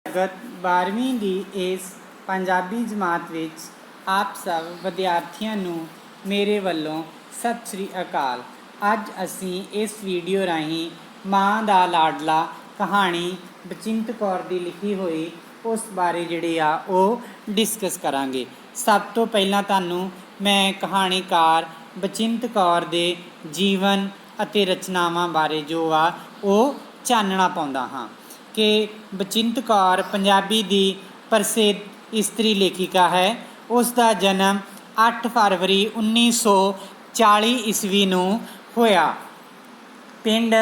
गत 12ਵੀਂ ਦੀ ਇਸ ਪੰਜਾਬੀ ਜਮਾਤ ਵਿੱਚ ਆਪ ਸਭ ਵਿਦਿਆਰਥੀਆਂ ਨੂੰ ਮੇਰੇ ਵੱਲੋਂ ਸਤਿ ਸ੍ਰੀ ਅਕਾਲ। ਅੱਜ ਅਸੀਂ ਇਸ ਵੀਡੀਓ ਰਾਹੀਂ ਮਾਂ ਦਾ ਲਾਡਲਾ ਕਹਾਣੀ ਬਚਿੰਤ ਕੌਰ ਦੀ ਲਿਖੀ ਹੋਈ ਉਸ ਬਾਰੇ ਜਿਹੜੀ ਆ ਉਹ ਡਿਸਕਸ ਕਰਾਂਗੇ। ਸਭ ਤੋਂ ਪਹਿਲਾਂ ਤੁਹਾਨੂੰ ਮੈਂ ਕਹਾਣੀਕਾਰ ਬਚਿੰਤ ਕੌਰ ਦੇ ਜੀਵਨ ਅਤੇ ਰਚਨਾਵਾਂ ਬਾਰੇ ਜੋ ਆ ਉਹ ਚਾਨਣਾ ਪਾਉਂਦਾ ਹਾਂ ਕਿ ਬਚਿੰਤ ਕੌਰ ਪੰਜਾਬੀ ਦੀ ਪ੍ਰਸਿੱਧ ਇਸਤਰੀ ਲੇਖਿਕਾ ਹੈ। ਉਸ ਦਾ ਜਨਮ 8 ਫਰਵਰੀ 1940 ਈਸਵੀ ਨੂੰ ਹੋਇਆ। ਪਿੰਡ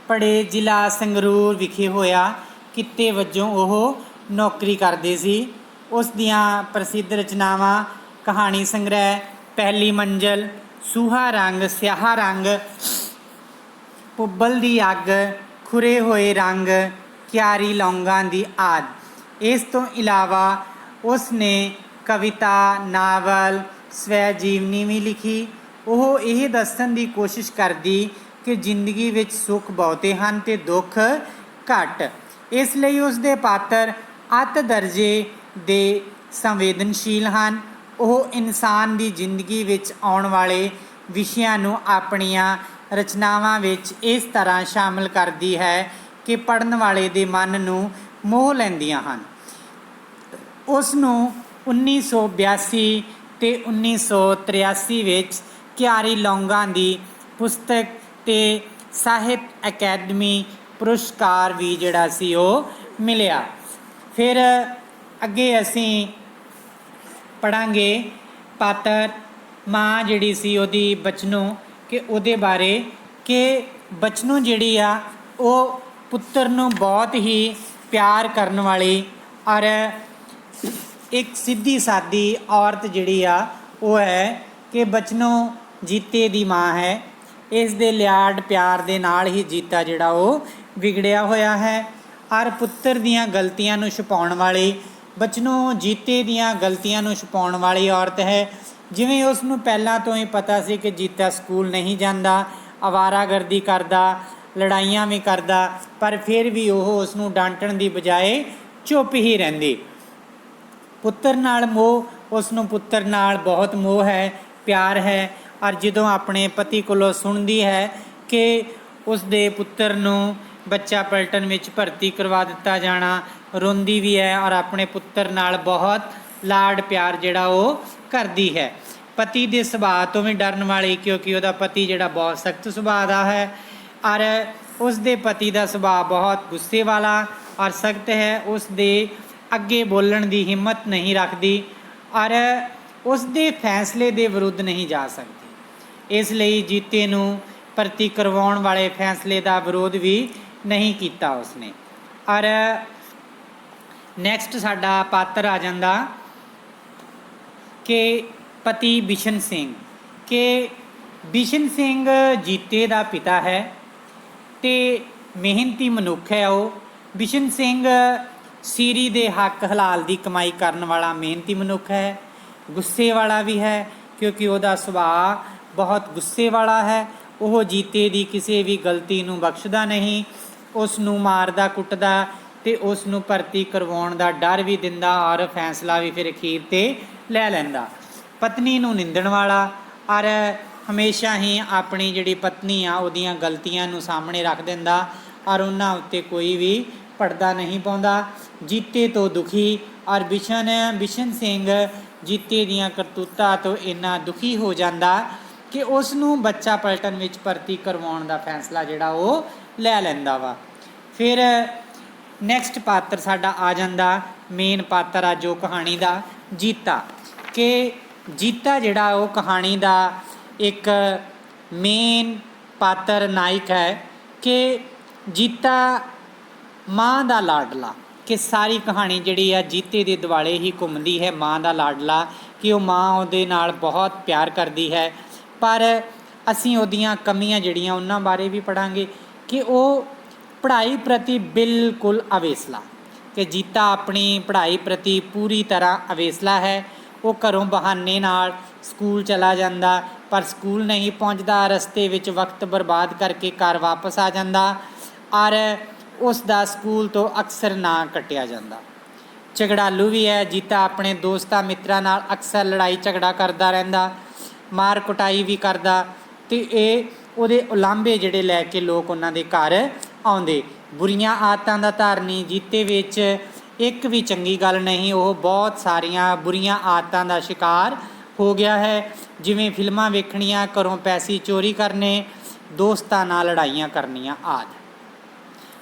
ਪੜੇ ਜ਼ਿਲ੍ਹਾ ਸੰਗਰੂਰ ਵਿਖੇ ਹੋਇਆ। ਕਿੱਤੇ ਵਜੋਂ ਉਹ ਨੌਕਰੀ ਕਰਦੇ ਸੀ। ਉਸ ਦੀਆਂ ਪ੍ਰਸਿੱਧ ਰਚਨਾਵਾਂ ਕਹਾਣੀ ਸੰਗ੍ਰਹਿ, ਪਹਿਲੀ ਮੰਜ਼ਲ, ਸੂਹਾ ਰੰਗ, ਸਿਆਹ ਰੰਗ, ਪੁੱਬਲ ਦੀ ਅੱਗ, ਖੁਰੇ ਹੋਏ ਰੰਗ, ਕਿਆਰੀ ਲੌਂਗਾਂ ਦੀ ਆਦਿ। ਇਸ ਤੋਂ ਇਲਾਵਾ ਉਸ ਨੇ ਕਵਿਤਾ, ਨਾਵਲ, ਸਵੈ ਜੀਵਨੀ ਵੀ ਲਿਖੀ। ਉਹ ਇਹ ਦੱਸਣ ਦੀ ਕੋਸ਼ਿਸ਼ ਕਰਦੀ ਕਿ ਜ਼ਿੰਦਗੀ ਵਿੱਚ ਸੁੱਖ ਬਹੁਤੇ ਹਨ ਅਤੇ ਦੁੱਖ ਘੱਟ। ਇਸ ਲਈ ਉਸ ਦੇ ਪਾਤਰ ਅੱਤ ਦਰਜੇ ਦੇ ਸੰਵੇਦਨਸ਼ੀਲ ਹਨ। ਉਹ ਇਨਸਾਨ ਦੀ ਜ਼ਿੰਦਗੀ ਵਿੱਚ ਆਉਣ ਵਾਲੇ ਵਿਸ਼ਿਆਂ ਨੂੰ ਆਪਣੀਆਂ ਰਚਨਾਵਾਂ ਵਿੱਚ ਇਸ ਤਰ੍ਹਾਂ ਸ਼ਾਮਲ ਕਰਦੀ ਹੈ ਕਿ ਪੜ੍ਹਨ ਵਾਲੇ ਦੇ ਮਨ ਨੂੰ ਮੋਹ ਲੈਂਦੀਆਂ ਹਨ। ਉਸ ਨੂੰ 1982 ਅਤੇ 1983 ਵਿੱਚ ਕਿਆਰੀ ਲੌਂਗਾਂ ਦੀ ਪੁਸਤਕ ਅਤੇ ਸਾਹਿਤ ਅਕੈਡਮੀ ਪੁਰਸਕਾਰ ਵੀ ਜਿਹੜਾ ਸੀ ਉਹ ਮਿਲਿਆ। ਫਿਰ ਅੱਗੇ ਅਸੀਂ ਪੜ੍ਹਾਂਗੇ ਪਾਤਰ ਮਾਂ ਜਿਹੜੀ ਸੀ ਉਹਦੀ ਬਚਨੋ, ਕਿ ਉਹਦੇ ਬਾਰੇ ਕਿ ਬਚਨੋ ਜਿਹੜੀ ਆ ਉਹ ਪੁੱਤਰ ਨੂੰ ਬਹੁਤ ਹੀ ਪਿਆਰ ਕਰਨ ਵਾਲੀ ਔਰ ਇੱਕ ਸਿੱਧੀ ਸਾਦੀ ਔਰਤ ਜਿਹੜੀ ਆ ਉਹ ਹੈ ਕਿ ਬਚਨੋ ਜੀਤੇ ਦੀ ਮਾਂ ਹੈ। ਇਸ ਦੇ ਲਿਆੜ ਪਿਆਰ ਦੇ ਨਾਲ ਹੀ ਜੀਤਾ ਜਿਹੜਾ ਉਹ ਵਿਗੜਿਆ ਹੋਇਆ ਹੈ ਔਰ ਪੁੱਤਰ ਦੀਆਂ ਗਲਤੀਆਂ ਨੂੰ ਛੁਪਾਉਣ ਵਾਲੀ ਬਚਨੋ ਜੀਤੇ ਦੀਆਂ ਗਲਤੀਆਂ ਨੂੰ ਛੁਪਾਉਣ ਵਾਲੀ ਔਰਤ ਹੈ। ਜਿਵੇਂ ਉਸ ਨੂੰ ਪਹਿਲਾਂ ਤੋਂ ਹੀ ਪਤਾ ਸੀ ਕਿ ਜੀਤਾ ਸਕੂਲ ਨਹੀਂ ਜਾਂਦਾ, ਅਵਾਰਾਗਰਦੀ ਕਰਦਾ, ਲੜਾਈਆਂ ਵੀ ਕਰਦਾ, ਪਰ ਫਿਰ ਵੀ ਉਹ ਉਸ ਨੂੰ ਡਾਂਟਣ ਦੀ ਬਜਾਏ ਚੁੱਪ ਹੀ ਰਹਿੰਦੀ। ਪੁੱਤਰ ਨਾਲ ਮੋਹ, ਉਸ ਨੂੰ ਪੁੱਤਰ ਨਾਲ ਬਹੁਤ ਮੋਹ ਹੈ, ਪਿਆਰ ਹੈ। ਔਰ ਜਦੋਂ ਆਪਣੇ ਪਤੀ ਕੋਲੋਂ ਸੁਣਦੀ ਹੈ ਕਿ ਉਸ ਦੇ ਪੁੱਤਰ ਨੂੰ ਬੱਚਾ ਪਲਟਨ ਵਿੱਚ ਭਰਤੀ ਕਰਵਾ ਦਿੱਤਾ ਜਾਣਾ, ਰੋਂਦੀ ਵੀ ਹੈ ਔਰ ਆਪਣੇ ਪੁੱਤਰ ਨਾਲ ਬਹੁਤ ਲਾਡ ਪਿਆਰ ਜਿਹੜਾ ਉਹ ਕਰਦੀ ਹੈ। ਪਤੀ ਦੇ ਸੁਭਾਅ ਤੋਂ ਵੀ ਡਰਨ ਵਾਲੀ, ਕਿਉਂਕਿ ਉਹਦਾ ਪਤੀ ਜਿਹੜਾ ਬਹੁਤ ਸਖਤ ਸੁਭਾਅ ਦਾ ਹੈ ਔਰ ਉਸ ਦੇ ਪਤੀ ਦਾ ਸੁਭਾਅ ਬਹੁਤ ਗੁੱਸੇ ਵਾਲਾ ਔਰ ਸਖਤ ਹੈ। ਉਸ ਦੇ ਅੱਗੇ ਬੋਲਣ ਦੀ ਹਿੰਮਤ ਨਹੀਂ ਰੱਖਦੀ ਔਰ ਉਸ ਦੇ ਫੈਸਲੇ ਦੇ ਵਿਰੁੱਧ ਨਹੀਂ ਜਾ ਸਕਦੀ। ਇਸ ਲਈ ਜੀਤੇ ਨੂੰ ਭਰਤੀ ਕਰਵਾਉਣ ਵਾਲੇ ਫੈਸਲੇ ਦਾ ਵਿਰੋਧ ਵੀ ਨਹੀਂ ਕੀਤਾ ਉਸਨੇ। ਔਰ ਨੈਕਸਟ ਸਾਡਾ ਪਾਤਰ ਆ ਜਾਂਦਾ ਕਿ ਪਤੀ ਬਿਸ਼ਨ ਸਿੰਘ, ਕਿ ਬਿਸ਼ਨ ਸਿੰਘ ਜੀਤੇ ਦਾ ਪਿਤਾ ਹੈ ਅਤੇ ਮਿਹਨਤੀ ਮਨੁੱਖ ਹੈ। ਉਹ ਬਿਸ਼ਨ ਸਿੰਘ ਸੀਰੀ ਦੇ ਹੱਕ ਹਲਾਲ ਦੀ ਕਮਾਈ ਕਰਨ ਵਾਲਾ ਮਿਹਨਤੀ ਮਨੁੱਖ ਹੈ। ਗੁੱਸੇ ਵਾਲਾ ਵੀ ਹੈ ਕਿਉਂਕਿ ਉਹਦਾ ਸੁਭਾਅ ਬਹੁਤ ਗੁੱਸੇ ਵਾਲਾ ਹੈ। ਉਹ ਜੀਤੇ ਦੀ ਕਿਸੇ ਵੀ ਗਲਤੀ ਨੂੰ ਬਖਸ਼ਦਾ ਨਹੀਂ, ਉਸ ਨੂੰ ਮਾਰਦਾ ਕੁੱਟਦਾ ਅਤੇ ਉਸ ਨੂੰ ਭਰਤੀ ਕਰਵਾਉਣ ਦਾ ਡਰ ਵੀ ਦਿੰਦਾ ਔਰ ਫੈਸਲਾ ਵੀ ਫਿਰ ਅਖੀਰ 'ਤੇ ਲੈ ਲੈਂਦਾ। ਪਤਨੀ ਨੂੰ ਨਿੰਦਣ ਵਾਲਾ ਔਰ ਹਮੇਸ਼ਾ ਹੀ ਆਪਣੀ ਜਿਹੜੀ ਪਤਨੀ ਆ ਉਹਦੀਆਂ ਗਲਤੀਆਂ ਨੂੰ ਸਾਹਮਣੇ ਰੱਖ ਦਿੰਦਾ ਔਰ ਉਹਨਾਂ ਉੱਤੇ ਕੋਈ ਵੀ ਪਰਦਾ ਨਹੀਂ ਪਾਉਂਦਾ। ਜੀਤੇ ਤੋਂ ਦੁਖੀ ਔਰ ਬਿਸ਼ਨ ਸਿੰਘ ਜੀਤੇ ਦੀਆਂ ਕਰਤੂਤਾਂ ਤੋਂ ਇੰਨਾ ਦੁਖੀ ਹੋ ਜਾਂਦਾ ਕਿ ਉਸ ਨੂੰ ਬੱਚਾ ਪਲਟਨ ਵਿੱਚ ਭਰਤੀ ਕਰਵਾਉਣ ਦਾ ਫੈਸਲਾ ਜਿਹੜਾ ਉਹ ਲੈ ਲੈਂਦਾ ਵਾ। ਫਿਰ ਨੈਕਸਟ ਪਾਤਰ ਸਾਡਾ ਆ ਜਾਂਦਾ, ਮੇਨ ਪਾਤਰ ਆ ਜੋ ਕਹਾਣੀ ਦਾ, ਜੀਤਾ। ਕਿ ਜੀਤਾ ਜਿਹੜਾ ਉਹ ਕਹਾਣੀ ਦਾ ਇੱਕ ਮੇਨ ਪਾਤਰ ਨਾਇਕ ਹੈ। ਕਿ ਜੀਤਾ ਮਾਂ ਦਾ ਲਾਡਲਾ, ਕਿ ਸਾਰੀ ਕਹਾਣੀ ਜਿਹੜੀ ਆ ਜੀਤੇ ਦੇ ਦੁਆਲੇ ਹੀ ਘੁੰਮਦੀ ਹੈ। ਮਾਂ ਦਾ ਲਾਡਲਾ ਕਿ ਉਹ ਮਾਂ ਉਹਦੇ ਨਾਲ ਬਹੁਤ ਪਿਆਰ ਕਰਦੀ ਹੈ, ਪਰ ਅਸੀਂ ਉਹਦੀਆਂ ਕਮੀਆਂ ਜਿਹੜੀਆਂ ਉਹਨਾਂ ਬਾਰੇ ਵੀ ਪੜ੍ਹਾਂਗੇ। ਕਿ ਉਹ ਪੜ੍ਹਾਈ ਪ੍ਰਤੀ ਬਿਲਕੁਲ ਅਵੇਸਲਾ, ਕਿ ਜੀਤਾ ਆਪਣੀ ਪੜ੍ਹਾਈ ਪ੍ਰਤੀ ਪੂਰੀ ਤਰ੍ਹਾਂ ਅਵੇਸਲਾ ਹੈ। ਉਹ ਘਰੋਂ ਬਹਾਨੇ ਨਾਲ ਸਕੂਲ ਚਲਾ ਜਾਂਦਾ ਪਰ ਸਕੂਲ ਨਹੀਂ ਪਹੁੰਚਦਾ, ਰਸਤੇ ਵਿੱਚ ਵਕਤ ਬਰਬਾਦ ਕਰਕੇ ਘਰ ਵਾਪਸ ਆ ਜਾਂਦਾ ਔਰ ਉਸ ਦਾ ਸਕੂਲ ਤੋਂ ਅਕਸਰ ਨਾਂ ਕੱਟਿਆ ਜਾਂਦਾ। ਝਗੜਾਲੂ ਵੀ ਹੈ। ਜੀਤਾ ਆਪਣੇ ਦੋਸਤਾਂ ਮਿੱਤਰਾਂ ਨਾਲ ਅਕਸਰ ਲੜਾਈ ਝਗੜਾ ਕਰਦਾ ਰਹਿੰਦਾ, ਮਾਰ ਕੁਟਾਈ ਵੀ ਕਰਦਾ, ਅਤੇ ਇਹ ਉਹਦੇ ਉਲਾਂਭੇ ਜਿਹੜੇ ਲੈ ਕੇ ਲੋਕ ਉਹਨਾਂ ਦੇ ਘਰ ਆਉਂਦੇ। ਬੁਰੀਆਂ ਆਦਤਾਂ ਦਾ ਧਾਰਨੀ। ਜੀਤੇ ਵਿੱਚ ਇੱਕ ਵੀ ਚੰਗੀ ਗੱਲ ਨਹੀਂ, ਉਹ ਬਹੁਤ ਸਾਰੀਆਂ ਬੁਰੀਆਂ ਆਦਤਾਂ ਦਾ ਸ਼ਿਕਾਰ ਹੋ ਗਿਆ ਹੈ, ਜਿਵੇਂ ਫਿਲਮਾਂ ਵੇਖਣੀਆਂ, ਘਰੋਂ ਪੈਸੇ ਚੋਰੀ ਕਰਨੇ, ਦੋਸਤਾਂ ਨਾਲ ਲੜਾਈਆਂ ਕਰਨੀਆਂ ਆਦਿ।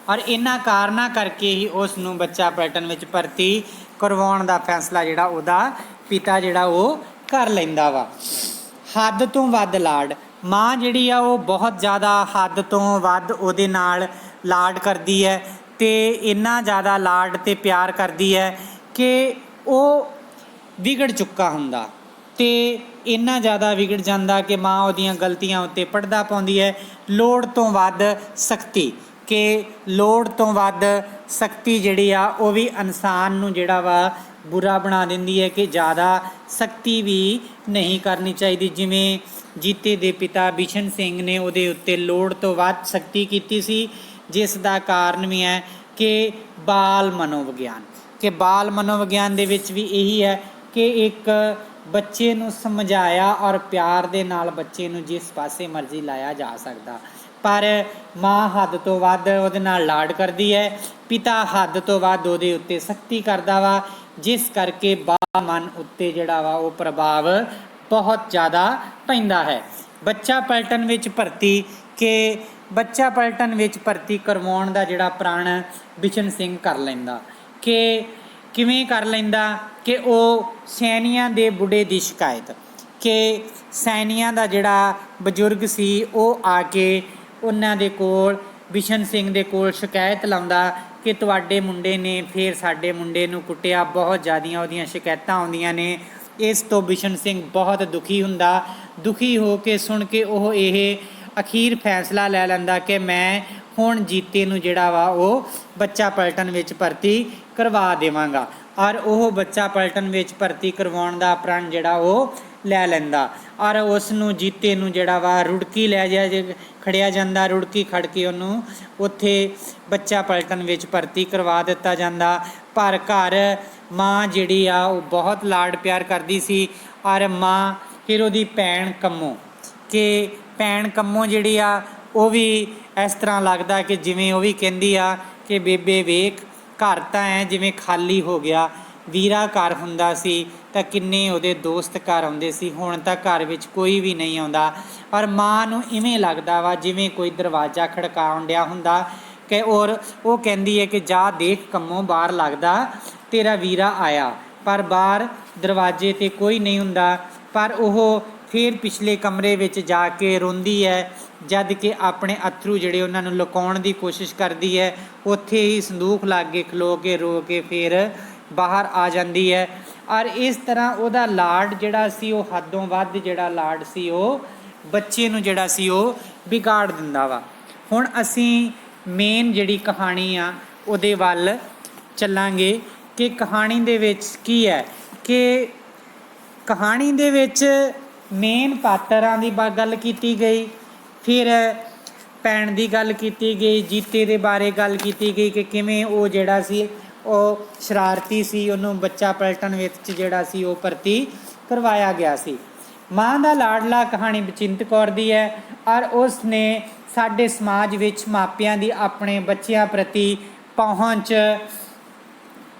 ਔਰ ਇਹਨਾਂ ਕਾਰਨਾਂ ਕਰਕੇ ਹੀ ਉਸ ਨੂੰ ਬੱਚਾ ਪਲਟਨ ਵਿੱਚ ਭਰਤੀ ਕਰਵਾਉਣ ਦਾ ਫੈਸਲਾ ਜਿਹੜਾ ਉਹਦਾ ਪਿਤਾ ਜਿਹੜਾ ਉਹ ਕਰ ਲੈਂਦਾ ਵਾ। ਹੱਦ ਤੋਂ ਵੱਧ ਲਾਡ। ਮਾਂ ਜਿਹੜੀ ਆ ਉਹ ਬਹੁਤ ਜ਼ਿਆਦਾ ਹੱਦ ਤੋਂ ਵੱਧ ਉਹਦੇ ਨਾਲ ਲਾਡ ਕਰਦੀ ਹੈ, ਅਤੇ ਇੰਨਾ ਜ਼ਿਆਦਾ ਲਾਡ ਅਤੇ ਪਿਆਰ ਕਰਦੀ ਹੈ ਕਿ ਉਹ ਵਿਗੜ ਚੁੱਕਾ ਹੁੰਦਾ, ਅਤੇ ਇੰਨਾ ਜ਼ਿਆਦਾ ਵਿਗੜ ਜਾਂਦਾ ਕਿ ਮਾਂ ਉਹਦੀਆਂ ਗਲਤੀਆਂ ਉੱਤੇ ਪਰਦਾ ਪਾਉਂਦੀ ਹੈ। ਲੋੜ ਤੋਂ ਵੱਧ ਸਖਤੀ, ਕਿ ਲੋੜ ਤੋਂ ਵੱਧ ਸਖਤੀ ਜਿਹੜੀ ਆ ਉਹ ਵੀ ਇਨਸਾਨ ਨੂੰ ਜਿਹੜਾ ਵਾ ਬੁਰਾ ਬਣਾ ਦਿੰਦੀ ਹੈ, ਕਿ ਜ਼ਿਆਦਾ ਸਖਤੀ ਵੀ ਨਹੀਂ ਕਰਨੀ ਚਾਹੀਦੀ। ਜਿਵੇਂ ਜੀਤੇ ਦੇ ਪਿਤਾ ਬਿਸ਼ਨ ਸਿੰਘ ਨੇ ਉਹਦੇ ਉੱਤੇ ਲੋੜ ਤੋਂ ਵੱਧ ਸਖਤੀ ਕੀਤੀ ਸੀ, ਜਿਸ ਦਾ ਕਾਰਨ ਵੀ ਹੈ ਕਿ ਬਾਲ ਮਨੋਵਿਗਿਆਨ, ਕਿ ਬਾਲ ਮਨੋਵਿਗਿਆਨ ਦੇ ਵਿੱਚ ਵੀ ਇਹੀ ਹੈ ਕਿ ਇੱਕ ਬੱਚੇ ਨੂੰ ਸਮਝਾਇਆ ਔਰ ਪਿਆਰ ਦੇ ਨਾਲ ਬੱਚੇ ਨੂੰ ਜਿਸ ਪਾਸੇ ਮਰਜ਼ੀ ਲਾਇਆ ਜਾ ਸਕਦਾ, ਪਰ ਮਾਂ ਹੱਦ ਤੋਂ ਵੱਧ ਉਹਦੇ ਨਾਲ ਲਾਡ ਕਰਦੀ ਹੈ, ਪਿਤਾ ਹੱਦ ਤੋਂ ਵੱਧ ਉਹਦੇ ਉੱਤੇ ਸਖਤੀ ਕਰਦਾ ਵਾ, ਜਿਸ ਕਰਕੇ ਬਾਲ ਮਨ ਉੱਤੇ ਜਿਹੜਾ ਵਾ ਉਹ ਪ੍ਰਭਾਵ ਬਹੁਤ ਜ਼ਿਆਦਾ ਪੈਂਦਾ ਹੈ। ਬੱਚਾ ਪਲਟਨ ਵਿੱਚ ਭਰਤੀ, ਕਿ ਬੱਚਾ ਪਲਟਨ ਵਿੱਚ ਭਰਤੀ ਕਰਵਾਉਣ ਦਾ ਜਿਹੜਾ ਪ੍ਰਣ ਬਿਸ਼ਨ ਸਿੰਘ ਕਰ ਲੈਂਦਾ। ਕਿ ਕਿਵੇਂ ਕਰ ਲੈਂਦਾ? ਕਿ ਉਹ ਸੈਨੀਆਂ ਦੇ ਬੁੱਢੇ ਦੀ ਸ਼ਿਕਾਇਤ, ਕਿ ਸੈਨੀਆਂ ਦਾ ਜਿਹੜਾ ਬਜ਼ੁਰਗ ਸੀ ਉਹ ਆ ਕੇ ਉਹਨਾਂ ਦੇ ਕੋਲ ਬਿਸ਼ਨ ਸਿੰਘ ਦੇ ਕੋਲ ਸ਼ਿਕਾਇਤ ਲਾਉਂਦਾ ਕਿ ਤੁਹਾਡੇ ਮੁੰਡੇ ਨੇ ਫਿਰ ਸਾਡੇ ਮੁੰਡੇ ਨੂੰ ਕੁੱਟਿਆ, ਬਹੁਤ ਜ਼ਿਆਦੀਆਂ ਉਹਦੀਆਂ ਸ਼ਿਕਾਇਤਾਂ ਆਉਂਦੀਆਂ ਨੇ। ਇਸ ਤੋਂ ਬਿਸ਼ਨ ਸਿੰਘ ਬਹੁਤ ਦੁਖੀ ਹੁੰਦਾ। ਦੁਖੀ ਹੋ ਕੇ ਸੁਣ ਕੇ ਉਹ ਇਹ ਅਖੀਰ ਫੈਸਲਾ ਲੈ ਲੈਂਦਾ ਕਿ ਮੈਂ ਹੁਣ ਜੀਤੇ ਨੂੰ ਜਿਹੜਾ ਵਾ ਉਹ ਬੱਚਾ ਪਲਟਨ ਵਿੱਚ ਭਰਤੀ ਕਰਵਾ ਦੇਵਾਂਗਾ, ਔਰ ਉਹ ਬੱਚਾ ਪਲਟਨ ਵਿੱਚ ਭਰਤੀ ਕਰਵਾਉਣ ਦਾ ਪ੍ਰਣ ਜਿਹੜਾ ਉਹ ਲੈ ਲੈਂਦਾ, ਔਰ ਉਸ ਨੂੰ ਜੀਤੇ ਨੂੰ ਜਿਹੜਾ ਵਾ ਰੁੜਕੀ ਲੈ ਖੜਿਆ ਜਾਂਦਾ। ਰੁੜਕੀ ਖੜ ਕੇ ਉਹਨੂੰ ਉੱਥੇ ਬੱਚਾ ਪਲਟਨ ਵਿੱਚ ਭਰਤੀ ਕਰਵਾ ਦਿੱਤਾ ਜਾਂਦਾ। ਪਰ ਘਰ ਮਾਂ ਜਿਹੜੀ ਆ ਉਹ ਬਹੁਤ ਲਾਡ ਪਿਆਰ ਕਰਦੀ ਸੀ, ਔਰ ਮਾਂ ਫਿਰ ਉਹਦੀ ਭੈਣ ਕੰਮੋ, ਕਿ ਭੈਣ ਕੰਮੋ ਜਿਹੜੀ ਆ ਉਹ ਵੀ ਇਸ ਤਰ੍ਹਾਂ ਲੱਗਦਾ ਕਿ ਜਿਵੇਂ ਉਹ ਵੀ ਕਹਿੰਦੀ ਆ ਕਿ ਬੇਬੇ ਵੇਖ, ਘਰ ਤਾਂ ਐ ਜਿਵੇਂ ਖਾਲੀ ਹੋ ਗਿਆ। ਵੀਰਾ ਘਰ ਹੁੰਦਾ ਸੀ ਤਾਂ ਕਿੰਨੇ ਉਹਦੇ ਦੋਸਤ ਘਰ ਆਉਂਦੇ ਸੀ, ਹੁਣ ਤਾਂ ਘਰ ਵਿੱਚ ਕੋਈ ਵੀ ਨਹੀਂ ਆਉਂਦਾ। ਔਰ ਮਾਂ ਨੂੰ ਇਵੇਂ ਲੱਗਦਾ ਵਾ ਜਿਵੇਂ ਕੋਈ ਦਰਵਾਜ਼ਾ ਖੜਕਾਉਣ ਡਿਆ ਹੁੰਦਾ, ਕਿ ਔਰ ਉਹ ਕਹਿੰਦੀ ਹੈ ਕਿ ਜਾ ਦੇਖ ਕੰਮੋਂ, ਬਾਹਰ ਲੱਗਦਾ ਤੇਰਾ ਵੀਰਾ ਆਇਆ, ਪਰ ਬਾਹਰ ਦਰਵਾਜ਼ੇ 'ਤੇ ਕੋਈ ਨਹੀਂ ਹੁੰਦਾ। ਪਰ ਉਹ ਫਿਰ ਪਿਛਲੇ ਕਮਰੇ ਵਿੱਚ ਜਾ ਕੇ ਰੋਂਦੀ ਹੈ, ਜਦ ਕਿ ਆਪਣੇ ਅੱਥਰੂ ਜਿਹੜੇ ਉਹਨਾਂ ਨੂੰ ਲੁਕਾਉਣ ਦੀ ਕੋਸ਼ਿਸ਼ ਕਰਦੀ ਹੈ। ਉੱਥੇ ਹੀ ਸੰਦੂਕ ਲਾਗੇ ਖਲੋ ਕੇ ਰੋ ਕੇ ਫਿਰ ਬਾਹਰ ਆ ਜਾਂਦੀ ਹੈ। ਔਰ ਇਸ ਤਰ੍ਹਾਂ ਉਹਦਾ ਲਾਡ ਜਿਹੜਾ ਸੀ ਉਹ ਹੱਦੋਂ ਵੱਧ ਜਿਹੜਾ ਲਾਡ ਸੀ ਉਹ ਬੱਚੇ ਨੂੰ ਜਿਹੜਾ ਸੀ ਉਹ ਵਿਗਾੜ ਦਿੰਦਾ ਵਾ। ਹੁਣ ਅਸੀਂ ਮੇਨ ਜਿਹੜੀ ਕਹਾਣੀ ਆ ਉਹਦੇ ਵੱਲ ਚੱਲਾਂਗੇ ਕਿ ਕਹਾਣੀ ਦੇ ਵਿੱਚ ਕੀ ਹੈ। ਕਿ ਕਹਾਣੀ ਦੇ ਵਿੱਚ ਮੇਨ ਪਾਤਰਾਂ ਦੀ ਗੱਲ ਕੀਤੀ ਗਈ, ਫਿਰ ਭੈਣ ਦੀ ਗੱਲ ਕੀਤੀ ਗਈ, ਜੀਤੇ ਦੇ ਬਾਰੇ ਗੱਲ ਕੀਤੀ ਗਈ ਕਿ ਕਿਵੇਂ ਉਹ ਜਿਹੜਾ ਸੀ ਉਹ ਸ਼ਰਾਰਤੀ ਸੀ, ਉਹਨੂੰ ਬੱਚਾ ਪਲਟਨ ਵਿੱਚ ਜਿਹੜਾ ਸੀ ਉਹ ਭਰਤੀ ਕਰਵਾਇਆ ਗਿਆ ਸੀ। ਮਾਂ ਦਾ ਲਾਡਲਾ ਕਹਾਣੀ ਬਚਿੰਤ ਕੌਰ ਦੀ ਹੈ, ਔਰ ਉਸ ਨੇ ਸਾਡੇ ਸਮਾਜ ਵਿੱਚ ਮਾਪਿਆਂ ਦੀ ਆਪਣੇ ਬੱਚਿਆਂ ਪ੍ਰਤੀ ਪਹੁੰਚ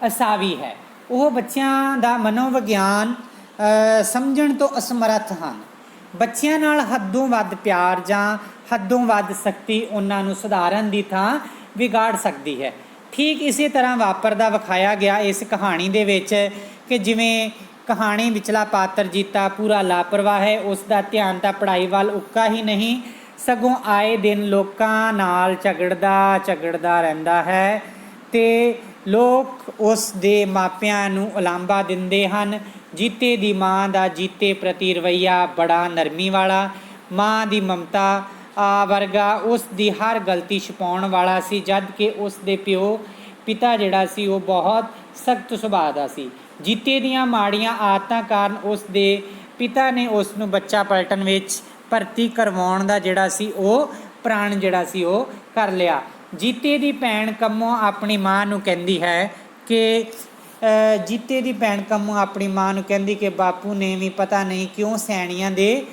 ਅਸਾਵੀ ਹੈ। ਉਹ ਬੱਚਿਆਂ ਦਾ ਮਨੋਵਿਗਿਆਨ ਸਮਝਣ ਤੋਂ ਅਸਮਰੱਥ ਹਨ। ਬੱਚਿਆਂ ਨਾਲ ਹੱਦੋਂ ਵੱਧ ਪਿਆਰ ਜਾਂ ਹੱਦੋਂ ਵੱਧ ਸਖਤੀ ਉਹਨਾਂ ਨੂੰ ਸੁਧਾਰਨ ਦੀ ਥਾਂ ਵਿਗਾੜ ਸਕਦੀ ਹੈ। ਠੀਕ ਇਸੇ ਤਰ੍ਹਾਂ ਵਾਪਰਦਾ ਵਿਖਾਇਆ ਗਿਆ ਇਸ ਕਹਾਣੀ ਦੇ ਵਿੱਚ ਕਿ ਜਿਵੇਂ ਕਹਾਣੀ ਵਿਚਲਾ ਪਾਤਰ ਜੀਤਾ ਪੂਰਾ ਲਾਪਰਵਾਹ ਹੈ, ਉਸ ਦਾ ਧਿਆਨ ਤਾਂ ਪੜ੍ਹਾਈ ਵੱਲ ਉੱਕਾ ਹੀ ਨਹੀਂ, ਸਗੋਂ ਆਏ ਦਿਨ ਲੋਕਾਂ ਨਾਲ ਝਗੜਦਾ ਰਹਿੰਦਾ ਹੈ, ਅਤੇ ਲੋਕ ਉਸ ਦੇ ਮਾਪਿਆਂ ਨੂੰ ਉਲਾਂਭਾ ਦਿੰਦੇ ਹਨ। ਜੀਤੇ ਦੀ ਮਾਂ ਦਾ ਜੀਤੇ ਪ੍ਰਤੀ ਰਵੱਈਆ ਬੜਾ ਨਰਮੀ ਵਾਲਾ, ਮਾਂ ਦੀ ਮਮਤਾ ਵਰਗਾ ਉਸ ਦੀ ਹਰ ਗਲਤੀ ਛੁਪਾਉਣ ਵਾਲਾ ਸੀ, ਜਦ ਕਿ ਉਸ ਦੇ ਪਿਤਾ ਜਿਹੜਾ ਸੀ ਉਹ ਬਹੁਤ ਸਖਤ ਸੁਭਾਅ ਦਾ ਸੀ। ਜੀਤੇ ਦੀਆਂ ਮਾੜੀਆਂ ਆਦਤਾਂ ਕਾਰਨ ਉਸ ਦੇ ਪਿਤਾ ਨੇ ਉਸ ਨੂੰ ਬੱਚਾ ਪਲਟਨ ਵਿੱਚ ਭਰਤੀ ਕਰਵਾਉਣ ਦਾ ਜਿਹੜਾ ਸੀ ਉਹ ਪ੍ਰਣ ਜਿਹੜਾ ਸੀ ਉਹ ਕਰ ਲਿਆ। ਜੀਤੇ ਦੀ ਭੈਣ ਕੰਮੋ ਆਪਣੀ ਮਾਂ ਨੂੰ ਕਹਿੰਦੀ ਹੈ ਕਿ ਜੀਤੇ ਦੀ ਭੈਣ ਕੰਮੋ ਆਪਣੀ ਮਾਂ ਨੂੰ ਕਹਿੰਦੀ ਕਿ ਬਾਪੂ ਨੇ ਵੀ ਪਤਾ ਨਹੀਂ ਕਿਉਂ ਸੈਣੀਆਂ ਦੇ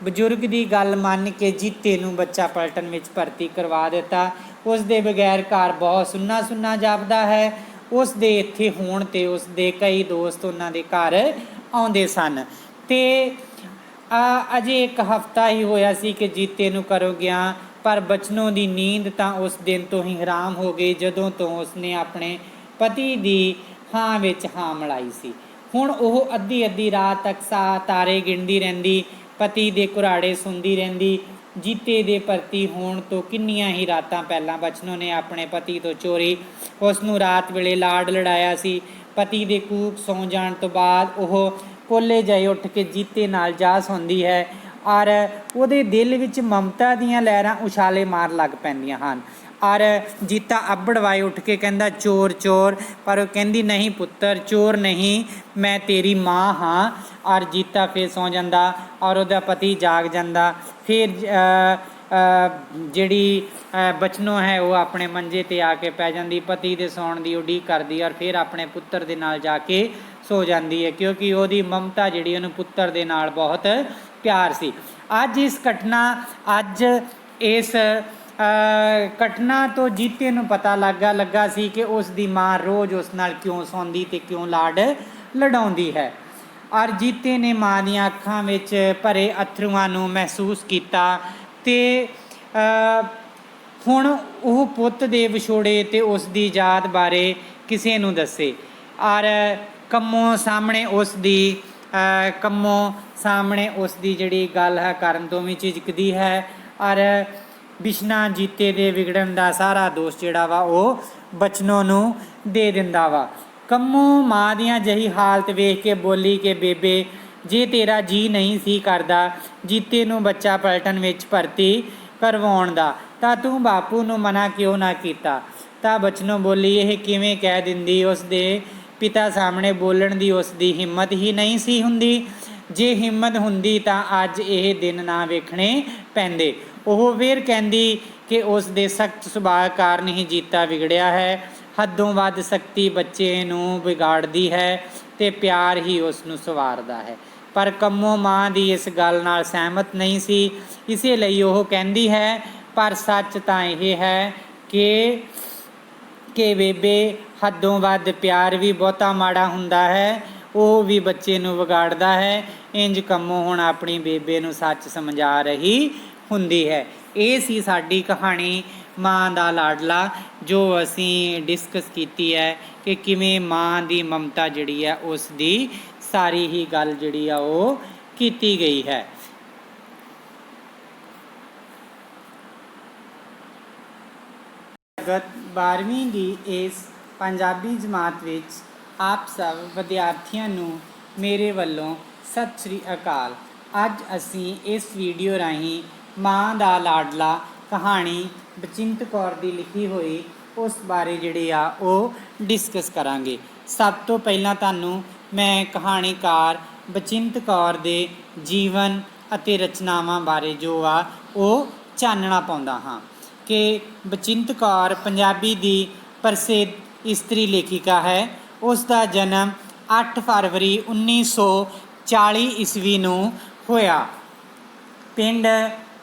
ਬਜ਼ੁਰਗ ਦੀ ਗੱਲ ਮੰਨ ਕੇ ਜੀਤੇ ਨੂੰ ਬੱਚਾ ਪਲਟਨ ਵਿੱਚ ਭਰਤੀ ਕਰਵਾ ਦਿੱਤਾ। ਉਸ ਦੇ ਬਗੈਰ ਘਰ ਬਹੁਤ ਸੁੰਨਾ ਸੁੰਨਾ ਜਾਪਦਾ ਹੈ। ਉਸ ਦੇ ਇੱਥੇ ਹੋਣ 'ਤੇ ਉਸ ਦੇ ਕਈ ਦੋਸਤ ਉਹਨਾਂ ਦੇ ਘਰ ਆਉਂਦੇ ਸਨ ਅਤੇ ਅਜੇ ਇੱਕ ਹਫ਼ਤਾ ਹੀ ਹੋਇਆ ਸੀ ਕਿ ਜੀਤੇ ਨੂੰ ਘਰੋਂ ਗਿਆ, ਪਰ ਬਚਨੋਂ ਦੀ ਨੀਂਦ ਤਾਂ ਉਸ ਦਿਨ ਤੋਂ ਹੀ ਹਰਾਮ ਹੋ ਗਈ ਜਦੋਂ ਤੋਂ ਉਸਨੇ ਆਪਣੇ ਪਤੀ ਦੀ ਹਾਂ ਵਿੱਚ ਹਾਂ ਮਿਲਾਈ ਸੀ। ਹੁਣ ਉਹ ਅੱਧੀ ਅੱਧੀ ਰਾਤ ਤੱਕ ਤਾਰੇ ਗਿਣਦੀ ਰਹਿੰਦੀ, ਪਤੀ ਦੇ ਕੁਰਾੜੇ ਸੁਣਦੀ ਰਹਿੰਦੀ। ਜੀਤੇ ਦੇ ਭਰਤੀ ਹੋਣ ਤੋਂ ਕਿੰਨੀਆਂ ਹੀ ਰਾਤਾਂ ਪਹਿਲਾਂ ਬਚਨੋਂ ਨੇ ਆਪਣੇ ਪਤੀ ਤੋਂ ਚੋਰੀ ਉਸ ਨੂੰ ਰਾਤ ਵੇਲੇ ਲਾਡ ਲੜਾਇਆ ਸੀ। ਪਤੀ ਦੇ ਕੂਕ ਸੌਂ ਜਾਣ ਤੋਂ ਬਾਅਦ ਉਹ ਕੋਲੇ ਜਾਈ ਉੱਠ ਕੇ ਜੀਤੇ ਨਾਲ ਜਾ ਸੌਂਦੀ ਹੈ ਔਰ ਉਹਦੇ ਦਿਲ ਵਿੱਚ ਮਮਤਾ ਦੀਆਂ ਲਹਿਰਾਂ ਉਛਾਲੇ ਮਾਰ ਲੱਗ ਪੈਂਦੀਆਂ ਹਨ ਔਰ ਜੀਤਾ ਅੱਬੜਵਾਏ ਉੱਠ ਕੇ ਕਹਿੰਦਾ ਚੋਰ ਚੋਰ, ਪਰ ਉਹ ਕਹਿੰਦੀ ਨਹੀਂ ਪੁੱਤਰ ਚੋਰ ਨਹੀਂ, ਮੈਂ ਤੇਰੀ ਮਾਂ ਹਾਂ। ਔਰ ਜੀਤਾ ਫਿਰ ਸੌਂ ਜਾਂਦਾ ਔਰ ਉਹਦਾ ਪਤੀ ਜਾਗ ਜਾਂਦਾ। ਫਿਰ ਜਿਹੜੀ ਬਚਨੋਂ ਹੈ ਉਹ ਆਪਣੇ ਮੰਜੇ 'ਤੇ ਆ ਕੇ ਪੈ ਜਾਂਦੀ, ਪਤੀ ਦੇ ਸੌਣ ਦੀ ਉਡੀਕ ਕਰਦੀ ਔਰ ਫਿਰ ਆਪਣੇ ਪੁੱਤਰ ਦੇ ਨਾਲ ਜਾ ਕੇ ਸੋ ਜਾਂਦੀ ਹੈ, ਕਿਉਂਕਿ ਉਹਦੀ ਮਮਤਾ ਜਿਹੜੀ ਉਹਨੂੰ ਪੁੱਤਰ ਦੇ ਨਾਲ ਬਹੁਤ ਪਿਆਰ ਸੀ। ਅੱਜ ਇਸ ਘਟਨਾ ਤੋਂ ਜੀਤੇ ਨੂੰ ਪਤਾ ਲੱਗਾ ਸੀ ਕਿ ਉਸ ਦੀ ਮਾਂ ਰੋਜ਼ ਉਸ ਨਾਲ ਕਿਉਂ ਸੌਂਦੀ ਅਤੇ ਕਿਉਂ ਲਾਡ ਲਡਾਉਂਦੀ ਹੈ। ਔਰ ਜੀਤੇ ਨੇ ਮਾਂ ਦੀਆਂ ਅੱਖਾਂ ਵਿੱਚ ਭਰੇ ਅੱਥਰੂਆਂ ਨੂੰ ਮਹਿਸੂਸ ਕੀਤਾ ਅਤੇ ਹੁਣ ਉਹ ਪੁੱਤ ਦੇ ਵਿਛੋੜੇ ਅਤੇ ਉਸ ਦੀ ਯਾਦ ਬਾਰੇ ਕਿਸੇ ਨੂੰ ਦੱਸੇ ਔਰ ਕੰਮੋਂ ਸਾਹਮਣੇ ਉਸ ਦੀ ਜਿਹੜੀ ਗੱਲ ਹੈ ਕਰਨ ਤੋਂ ਵੀ ਝਿਜਕਦੀ ਹੈ ਔਰ ਬਿਸ਼ਨਾ ਜੀਤੇ ਦੇ ਵਿਗੜਨ ਦਾ ਸਾਰਾ ਦੋਸ਼ ਜਿਹੜਾ ਵਾ ਉਹ ਬਚਨੋਂ ਨੂੰ ਦੇ ਦਿੰਦਾ ਵਾ। ਕੰਮੋਂ ਮਾਂ ਦੀਆਂ ਜਹੀ ਹਾਲਤ ਵੇਖ ਕੇ ਬੋਲੀ ਕਿ ਬੇਬੇ ਜੇ ਤੇਰਾ ਜੀ ਨਹੀਂ ਸੀ ਕਰਦਾ ਜੀਤੇ ਨੂੰ ਬੱਚਾ ਪਲਟਨ ਵਿੱਚ ਭਰਤੀ ਕਰਵਾਉਣ ਦਾ ਤਾਂ ਤੂੰ ਬਾਪੂ ਨੂੰ ਮਨਾ ਕਿਉਂ ਨਾ ਕੀਤਾ। ਤਾਂ ਬਚਨੋਂ ਬੋਲੀ ਇਹ ਕਿਵੇਂ ਕਹਿ ਦਿੰਦੀ, ਉਸ ਦੇ ਪਿਤਾ ਸਾਹਮਣੇ ਬੋਲਣ ਦੀ ਉਸ ਦੀ ਹਿੰਮਤ ਹੀ ਨਹੀਂ ਸੀ ਹੁੰਦੀ। ਜੇ ਹਿੰਮਤ ਹੁੰਦੀ ਤਾਂ ਅੱਜ ਇਹ ਦਿਨ ਨਾ ਵੇਖਣੇ ਪੈਂਦੇ। ਉਹ ਫਿਰ ਕਹਿੰਦੀ ਕਿ ਉਸ ਦੇ ਸਖਤ ਸੁਭਾਅ ਕਾਰਨ ਹੀ ਜੀਤਾ ਵਿਗੜਿਆ ਹੈ। ਹੱਦੋਂ ਵੱਧ ਸਖਤੀ ਬੱਚੇ ਨੂੰ ਵਿਗਾੜਦੀ ਹੈ ਅਤੇ ਪਿਆਰ ਹੀ ਉਸ ਨੂੰ ਸੰਵਾਰਦਾ ਹੈ। ਪਰ ਕੰਮੋਂ ਮਾਂ ਦੀ ਇਸ ਗੱਲ ਨਾਲ ਸਹਿਮਤ ਨਹੀਂ ਸੀ, ਇਸੇ ਲਈ ਉਹ ਕਹਿੰਦੀ ਹੈ ਪਰ ਸੱਚ ਤਾਂ ਇਹ ਹੈ ਕਿ ਬੇਬੇ ਹੱਦੋਂ ਵੱਧ ਪਿਆਰ ਵੀ ਬਹੁਤਾ ਮਾੜਾ ਹੁੰਦਾ ਹੈ, ਉਹ ਵੀ ਬੱਚੇ ਨੂੰ ਵਿਗਾੜਦਾ ਹੈ। ਇੰਜ ਕੰਮੋਂ ਹੁਣ ਆਪਣੀ ਬੇਬੇ ਨੂੰ ਸੱਚ ਸਮਝਾ ਰਹੀ ਹੁੰਦੀ ਹੈ। ਇਹ ਸੀ ਸਾਡੀ ਕਹਾਣੀ ਮਾਂ ਦਾ ਲਾਡਲਾ, ਜੋ ਅਸੀਂ ਡਿਸਕਸ ਕੀਤੀ ਹੈ ਕਿ ਕਿਵੇਂ ਮਾਂ ਦੀ ਮਮਤਾ ਜਿਹੜੀ ਹੈ ਉਸ ਦੀ ਸਾਰੀ ਹੀ ਗੱਲ ਜਿਹੜੀ ਆ ਉਹ ਕੀਤੀ ਗਈ ਹੈ। ਗਤ 12ਵੀਂ ਦੀ ਇਸ ਪੰਜਾਬੀ ਜਮਾਤ ਵਿੱਚ ਆਪ ਸਭ ਵਿਦਿਆਰਥੀਆਂ ਨੂੰ ਮੇਰੇ ਵੱਲੋਂ ਸਤਿ ਸ਼੍ਰੀ ਅਕਾਲ। ਅੱਜ ਅਸੀਂ ਇਸ ਵੀਡੀਓ ਰਾਹੀਂ ਮਾਂ ਦਾ ਲਾਡਲਾ ਕਹਾਣੀ ਬਚਿੰਤ ਕੌਰ ਦੀ ਲਿਖੀ ਹੋਈ ਉਸ ਬਾਰੇ ਜਿਹੜੇ ਆ ਉਹ ਡਿਸਕਸ ਕਰਾਂਗੇ। ਸਭ ਤੋਂ ਪਹਿਲਾਂ ਤੁਹਾਨੂੰ ਮੈਂ ਕਹਾਣੀਕਾਰ ਬਚਿੰਤ ਕੌਰ ਦੇ ਜੀਵਨ ਅਤੇ ਰਚਨਾਵਾਂ ਬਾਰੇ ਜੋ ਆ ਉਹ ਚਾਨਣਾ ਪਾਉਂਦਾ ਹਾਂ ਕਿ ਬਚਿੰਤ ਕੌਰ ਪੰਜਾਬੀ ਦੀ ਪ੍ਰਸਿੱਧ ਇਸਤਰੀ ਲੇਖਿਕਾ ਹੈ। ਉਸ ਦਾ ਜਨਮ 8 ਫਰਵਰੀ 1940 ਈਸਵੀ ਨੂੰ ਹੋਇਆ। ਪਿੰਡ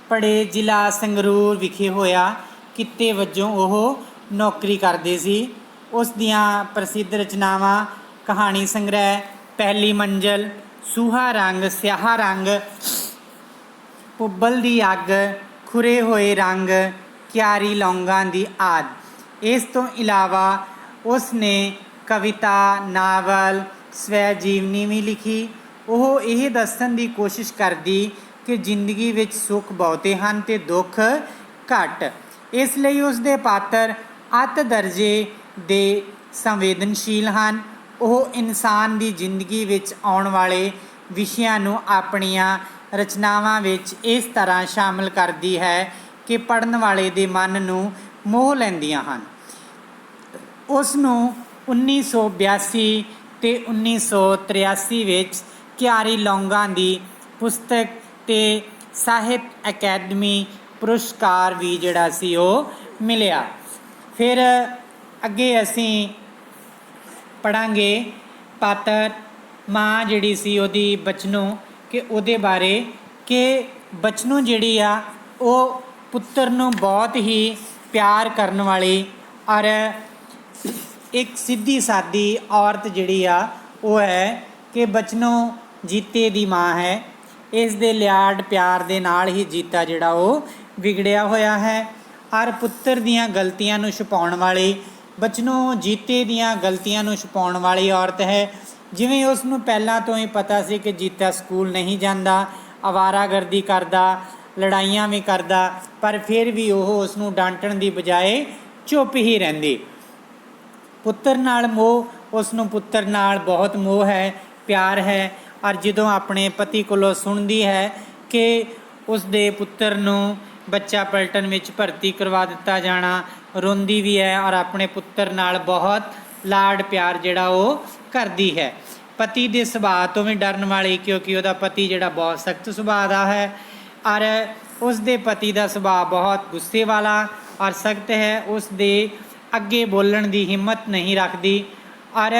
ਪੜੇ ਜ਼ਿਲ੍ਹਾ ਸੰਗਰੂਰ ਵਿਖੇ ਹੋਇਆ। ਕਿੱਤੇ ਵਜੋਂ ਉਹ ਨੌਕਰੀ ਕਰਦੇ ਸੀ। ਉਸ ਦੀਆਂ ਪ੍ਰਸਿੱਧ ਰਚਨਾਵਾਂ ਕਹਾਣੀ ਸੰਗ੍ਰਹਿ, ਪਹਿਲੀ ਮੰਜ਼ਲ, ਸੂਹਾ ਰੰਗ, ਸਿਆਹ ਰੰਗ, ਪੁੱਬਲ ਦੀ ਅੱਗ, ਖੁਰੇ ਹੋਏ ਰੰਗ, ਕਿਆਰੀ ਲੌਂਗਾਂ ਦੀ ਆਦਿ। ਇਸ ਤੋਂ ਇਲਾਵਾ ਉਸ ਨੇ ਕਵਿਤਾ, ਨਾਵਲ, ਸਵੈ ਜੀਵਨੀ ਵੀ ਲਿਖੀ। ਉਹ ਇਹ ਦੱਸਣ ਦੀ ਕੋਸ਼ਿਸ਼ ਕਰਦੀ ਕਿ ਜ਼ਿੰਦਗੀ ਵਿੱਚ ਸੁੱਖ ਬਹੁਤੇ ਹਨ ਅਤੇ ਦੁੱਖ ਘੱਟ। ਇਸ ਲਈ ਉਸ ਦੇ ਪਾਤਰ ਅੱਤ ਦਰਜੇ ਦੇ ਸੰਵੇਦਨਸ਼ੀਲ ਹਨ। ਉਹ ਇਨਸਾਨ ਦੀ ਜ਼ਿੰਦਗੀ ਵਿੱਚ ਆਉਣ ਵਾਲੇ ਵਿਸ਼ਿਆਂ ਨੂੰ ਆਪਣੀਆਂ ਰਚਨਾਵਾਂ ਵਿੱਚ ਇਸ ਤਰ੍ਹਾਂ ਸ਼ਾਮਲ ਕਰਦੀ ਹੈ ਕਿ ਪੜ੍ਹਨ ਵਾਲੇ ਦੇ ਮਨ ਨੂੰ ਮੋਹ ਲੈਂਦੀਆਂ ਹਨ। ਉਸ ਨੂੰ 1982 ਅਤੇ 1983 ਵਿੱਚ ਕਿਆਰੀ ਲੌਂਗਾਂ ਦੀ ਪੁਸਤਕ ਅਤੇ ਸਾਹਿਤ ਅਕੈਡਮੀ ਪੁਰਸਕਾਰ ਵੀ ਜਿਹੜਾ ਸੀ ਉਹ ਮਿਲਿਆ। ਫਿਰ ਅੱਗੇ ਅਸੀਂ ਪੜ੍ਹਾਂਗੇ ਪਾਤਰ ਮਾਂ ਜਿਹੜੀ ਸੀ ਉਹਦੀ ਬਚਨੋ, ਕਿ ਉਹਦੇ ਬਾਰੇ ਕਿ ਬਚਨੋ ਜਿਹੜੀ ਆ ਉਹ ਪੁੱਤਰ ਨੂੰ ਬਹੁਤ ਹੀ ਪਿਆਰ ਕਰਨ ਵਾਲੀ ਔਰ ਇੱਕ ਸਿੱਧੀ ਸਾਦੀ ਔਰਤ ਜਿਹੜੀ ਆ ਉਹ ਹੈ ਕਿ ਬਚਨੋ ਜੀਤੇ ਦੀ ਮਾਂ ਹੈ। ਇਸ ਦੇ ਲਿਆੜ ਪਿਆਰ ਦੇ ਨਾਲ ਹੀ ਜੀਤਾ ਜਿਹੜਾ ਉਹ ਵਿਗੜਿਆ ਹੋਇਆ ਹੈ ਔਰ ਪੁੱਤਰ ਦੀਆਂ ਗਲਤੀਆਂ ਨੂੰ ਛੁਪਾਉਣ ਵਾਲੀ ਬਚਨੋ ਜੀਤੇ ਦੀਆਂ ਗਲਤੀਆਂ ਨੂੰ ਛੁਪਾਉਣ ਵਾਲੀ ਔਰਤ ਹੈ। ਜਿਵੇਂ ਉਸ ਨੂੰ ਪਹਿਲਾਂ ਤੋਂ ਹੀ ਪਤਾ ਸੀ ਕਿ ਜੀਤਾ ਸਕੂਲ ਨਹੀਂ ਜਾਂਦਾ, ਅਵਾਰਾਗਰਦੀ ਕਰਦਾ, ਲੜਾਈਆਂ ਵੀ ਕਰਦਾ, ਪਰ ਫਿਰ ਵੀ ਉਹ ਉਸ ਨੂੰ ਡਾਂਟਣ ਦੀ ਬਜਾਏ ਚੁੱਪ ਹੀ ਰਹਿੰਦੀ। ਪੁੱਤਰ ਨਾਲ ਮੋਹ, ਉਸ ਨੂੰ ਪੁੱਤਰ ਨਾਲ ਬਹੁਤ ਮੋਹ ਹੈ, ਪਿਆਰ ਹੈ ਔਰ ਜਦੋਂ ਆਪਣੇ ਪਤੀ ਕੋਲੋਂ ਸੁਣਦੀ ਹੈ ਕਿ ਉਸ ਦੇ ਪੁੱਤਰ ਨੂੰ ਬੱਚਾ ਪਲਟਨ ਵਿੱਚ ਭਰਤੀ ਕਰਵਾ ਦਿੱਤਾ ਜਾਣਾ, ਰੋਂਦੀ ਵੀ ਹੈ ਔਰ ਆਪਣੇ ਪੁੱਤਰ ਨਾਲ ਬਹੁਤ ਲਾਡ ਪਿਆਰ ਜਿਹੜਾ ਉਹ ਕਰਦੀ ਹੈ। ਪਤੀ ਦੇ ਸੁਭਾਅ ਤੋਂ ਵੀ ਡਰਨ ਵਾਲੀ, ਕਿਉਂਕਿ ਉਹਦਾ ਪਤੀ ਜਿਹੜਾ ਬਹੁਤ ਸਖਤ ਸੁਭਾਅ ਦਾ ਹੈ ਔਰ ਉਸ ਦੇ ਪਤੀ ਦਾ ਸੁਭਾਅ ਬਹੁਤ ਗੁੱਸੇ ਵਾਲਾ ਔਰ ਸਖਤ ਹੈ। ਉਸ ਦੇ ਅੱਗੇ ਬੋਲਣ ਦੀ ਹਿੰਮਤ ਨਹੀਂ ਰੱਖਦੀ ਔਰ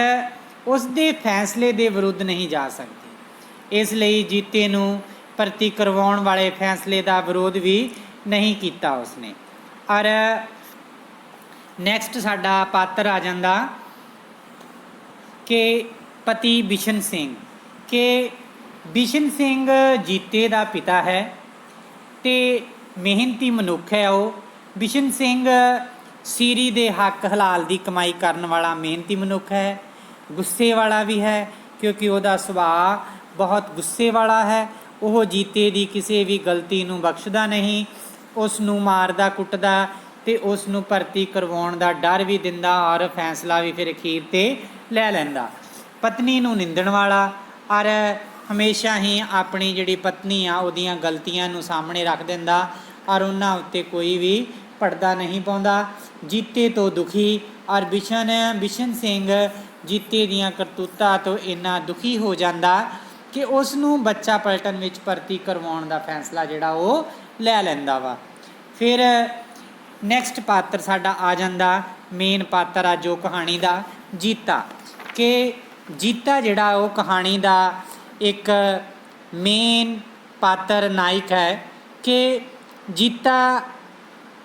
ਉਸ ਦੇ ਫੈਸਲੇ ਦੇ ਵਿਰੁੱਧ ਨਹੀਂ ਜਾ ਸਕਦੀ। ਇਸ ਲਈ ਜੀਤੇ ਨੂੰ ਭਰਤੀ ਕਰਵਾਉਣ ਵਾਲੇ ਫੈਸਲੇ ਦਾ ਵਿਰੋਧ ਵੀ ਨਹੀਂ ਕੀਤਾ ਉਸਨੇ। ਔਰ ਨੈਕਸਟ ਸਾਡਾ ਪਾਤਰ ਆ ਜਾਂਦਾ ਕਿ ਪਤੀ ਬਿਸ਼ਨ ਸਿੰਘ, ਕਿ ਬਿਸ਼ਨ ਸਿੰਘ ਜੀਤੇ ਦਾ ਪਿਤਾ ਹੈ ਅਤੇ ਮਿਹਨਤੀ ਮਨੁੱਖ ਹੈ। ਉਹ ਬਿਸ਼ਨ ਸਿੰਘ ਸੀਰੀ ਦੇ ਹੱਕ ਹਲਾਲ ਦੀ ਕਮਾਈ ਕਰਨ ਵਾਲਾ ਮਿਹਨਤੀ ਮਨੁੱਖ ਹੈ। ਗੁੱਸੇ ਵਾਲਾ ਵੀ ਹੈ ਕਿਉਂਕਿ ਉਹਦਾ ਸੁਭਾਅ ਬਹੁਤ ਗੁੱਸੇ ਵਾਲਾ ਹੈ। ਉਹ ਜੀਤੇ ਦੀ ਕਿਸੇ ਵੀ ਗਲਤੀ ਨੂੰ ਬਖਸ਼ਦਾ ਨਹੀਂ, ਉਸ ਨੂੰ ਮਾਰਦਾ ਕੁੱਟਦਾ ਅਤੇ ਉਸ ਨੂੰ ਭਰਤੀ ਕਰਵਾਉਣ ਦਾ ਡਰ ਵੀ ਦਿੰਦਾ ਔਰ ਫੈਸਲਾ ਵੀ ਫਿਰ ਅਖੀਰ 'ਤੇ ਲੈ ਲੈਂਦਾ। ਪਤਨੀ ਨੂੰ ਨਿੰਦਣ ਵਾਲਾ ਔਰ ਹਮੇਸ਼ਾ ਹੀ ਆਪਣੀ ਜਿਹੜੀ ਪਤਨੀ ਆ ਉਹਦੀਆਂ ਗਲਤੀਆਂ ਨੂੰ ਸਾਹਮਣੇ ਰੱਖ ਦਿੰਦਾ ਔਰ ਉਹਨਾਂ ਉੱਤੇ ਕੋਈ ਵੀ ਪਰਦਾ ਨਹੀਂ ਪਾਉਂਦਾ। ਜੀਤੇ ਤੋਂ ਦੁਖੀ ਔਰ ਬਿਸ਼ਨ ਸਿੰਘ ਜੀਤੇ ਦੀਆਂ ਕਰਤੂਤਾਂ ਤੋਂ ਇੰਨਾ ਦੁਖੀ ਹੋ ਜਾਂਦਾ ਕਿ ਉਸ ਨੂੰ ਬੱਚਾ ਪਲਟਨ ਵਿੱਚ ਭਰਤੀ ਕਰਵਾਉਣ ਦਾ ਫੈਸਲਾ ਜਿਹੜਾ ਉਹ ਲੈ ਲੈਂਦਾ ਵਾ। ਫਿਰ ਨੈਕਸਟ ਪਾਤਰ ਸਾਡਾ ਆ ਜਾਂਦਾ, ਮੇਨ ਪਾਤਰ ਆ ਜੋ ਕਹਾਣੀ ਦਾ, ਜੀਤਾ, ਕਿ ਜੀਤਾ ਜਿਹੜਾ ਉਹ ਕਹਾਣੀ ਦਾ ਇੱਕ ਮੇਨ ਪਾਤਰ ਨਾਇਕ ਹੈ ਕਿ ਜੀਤਾ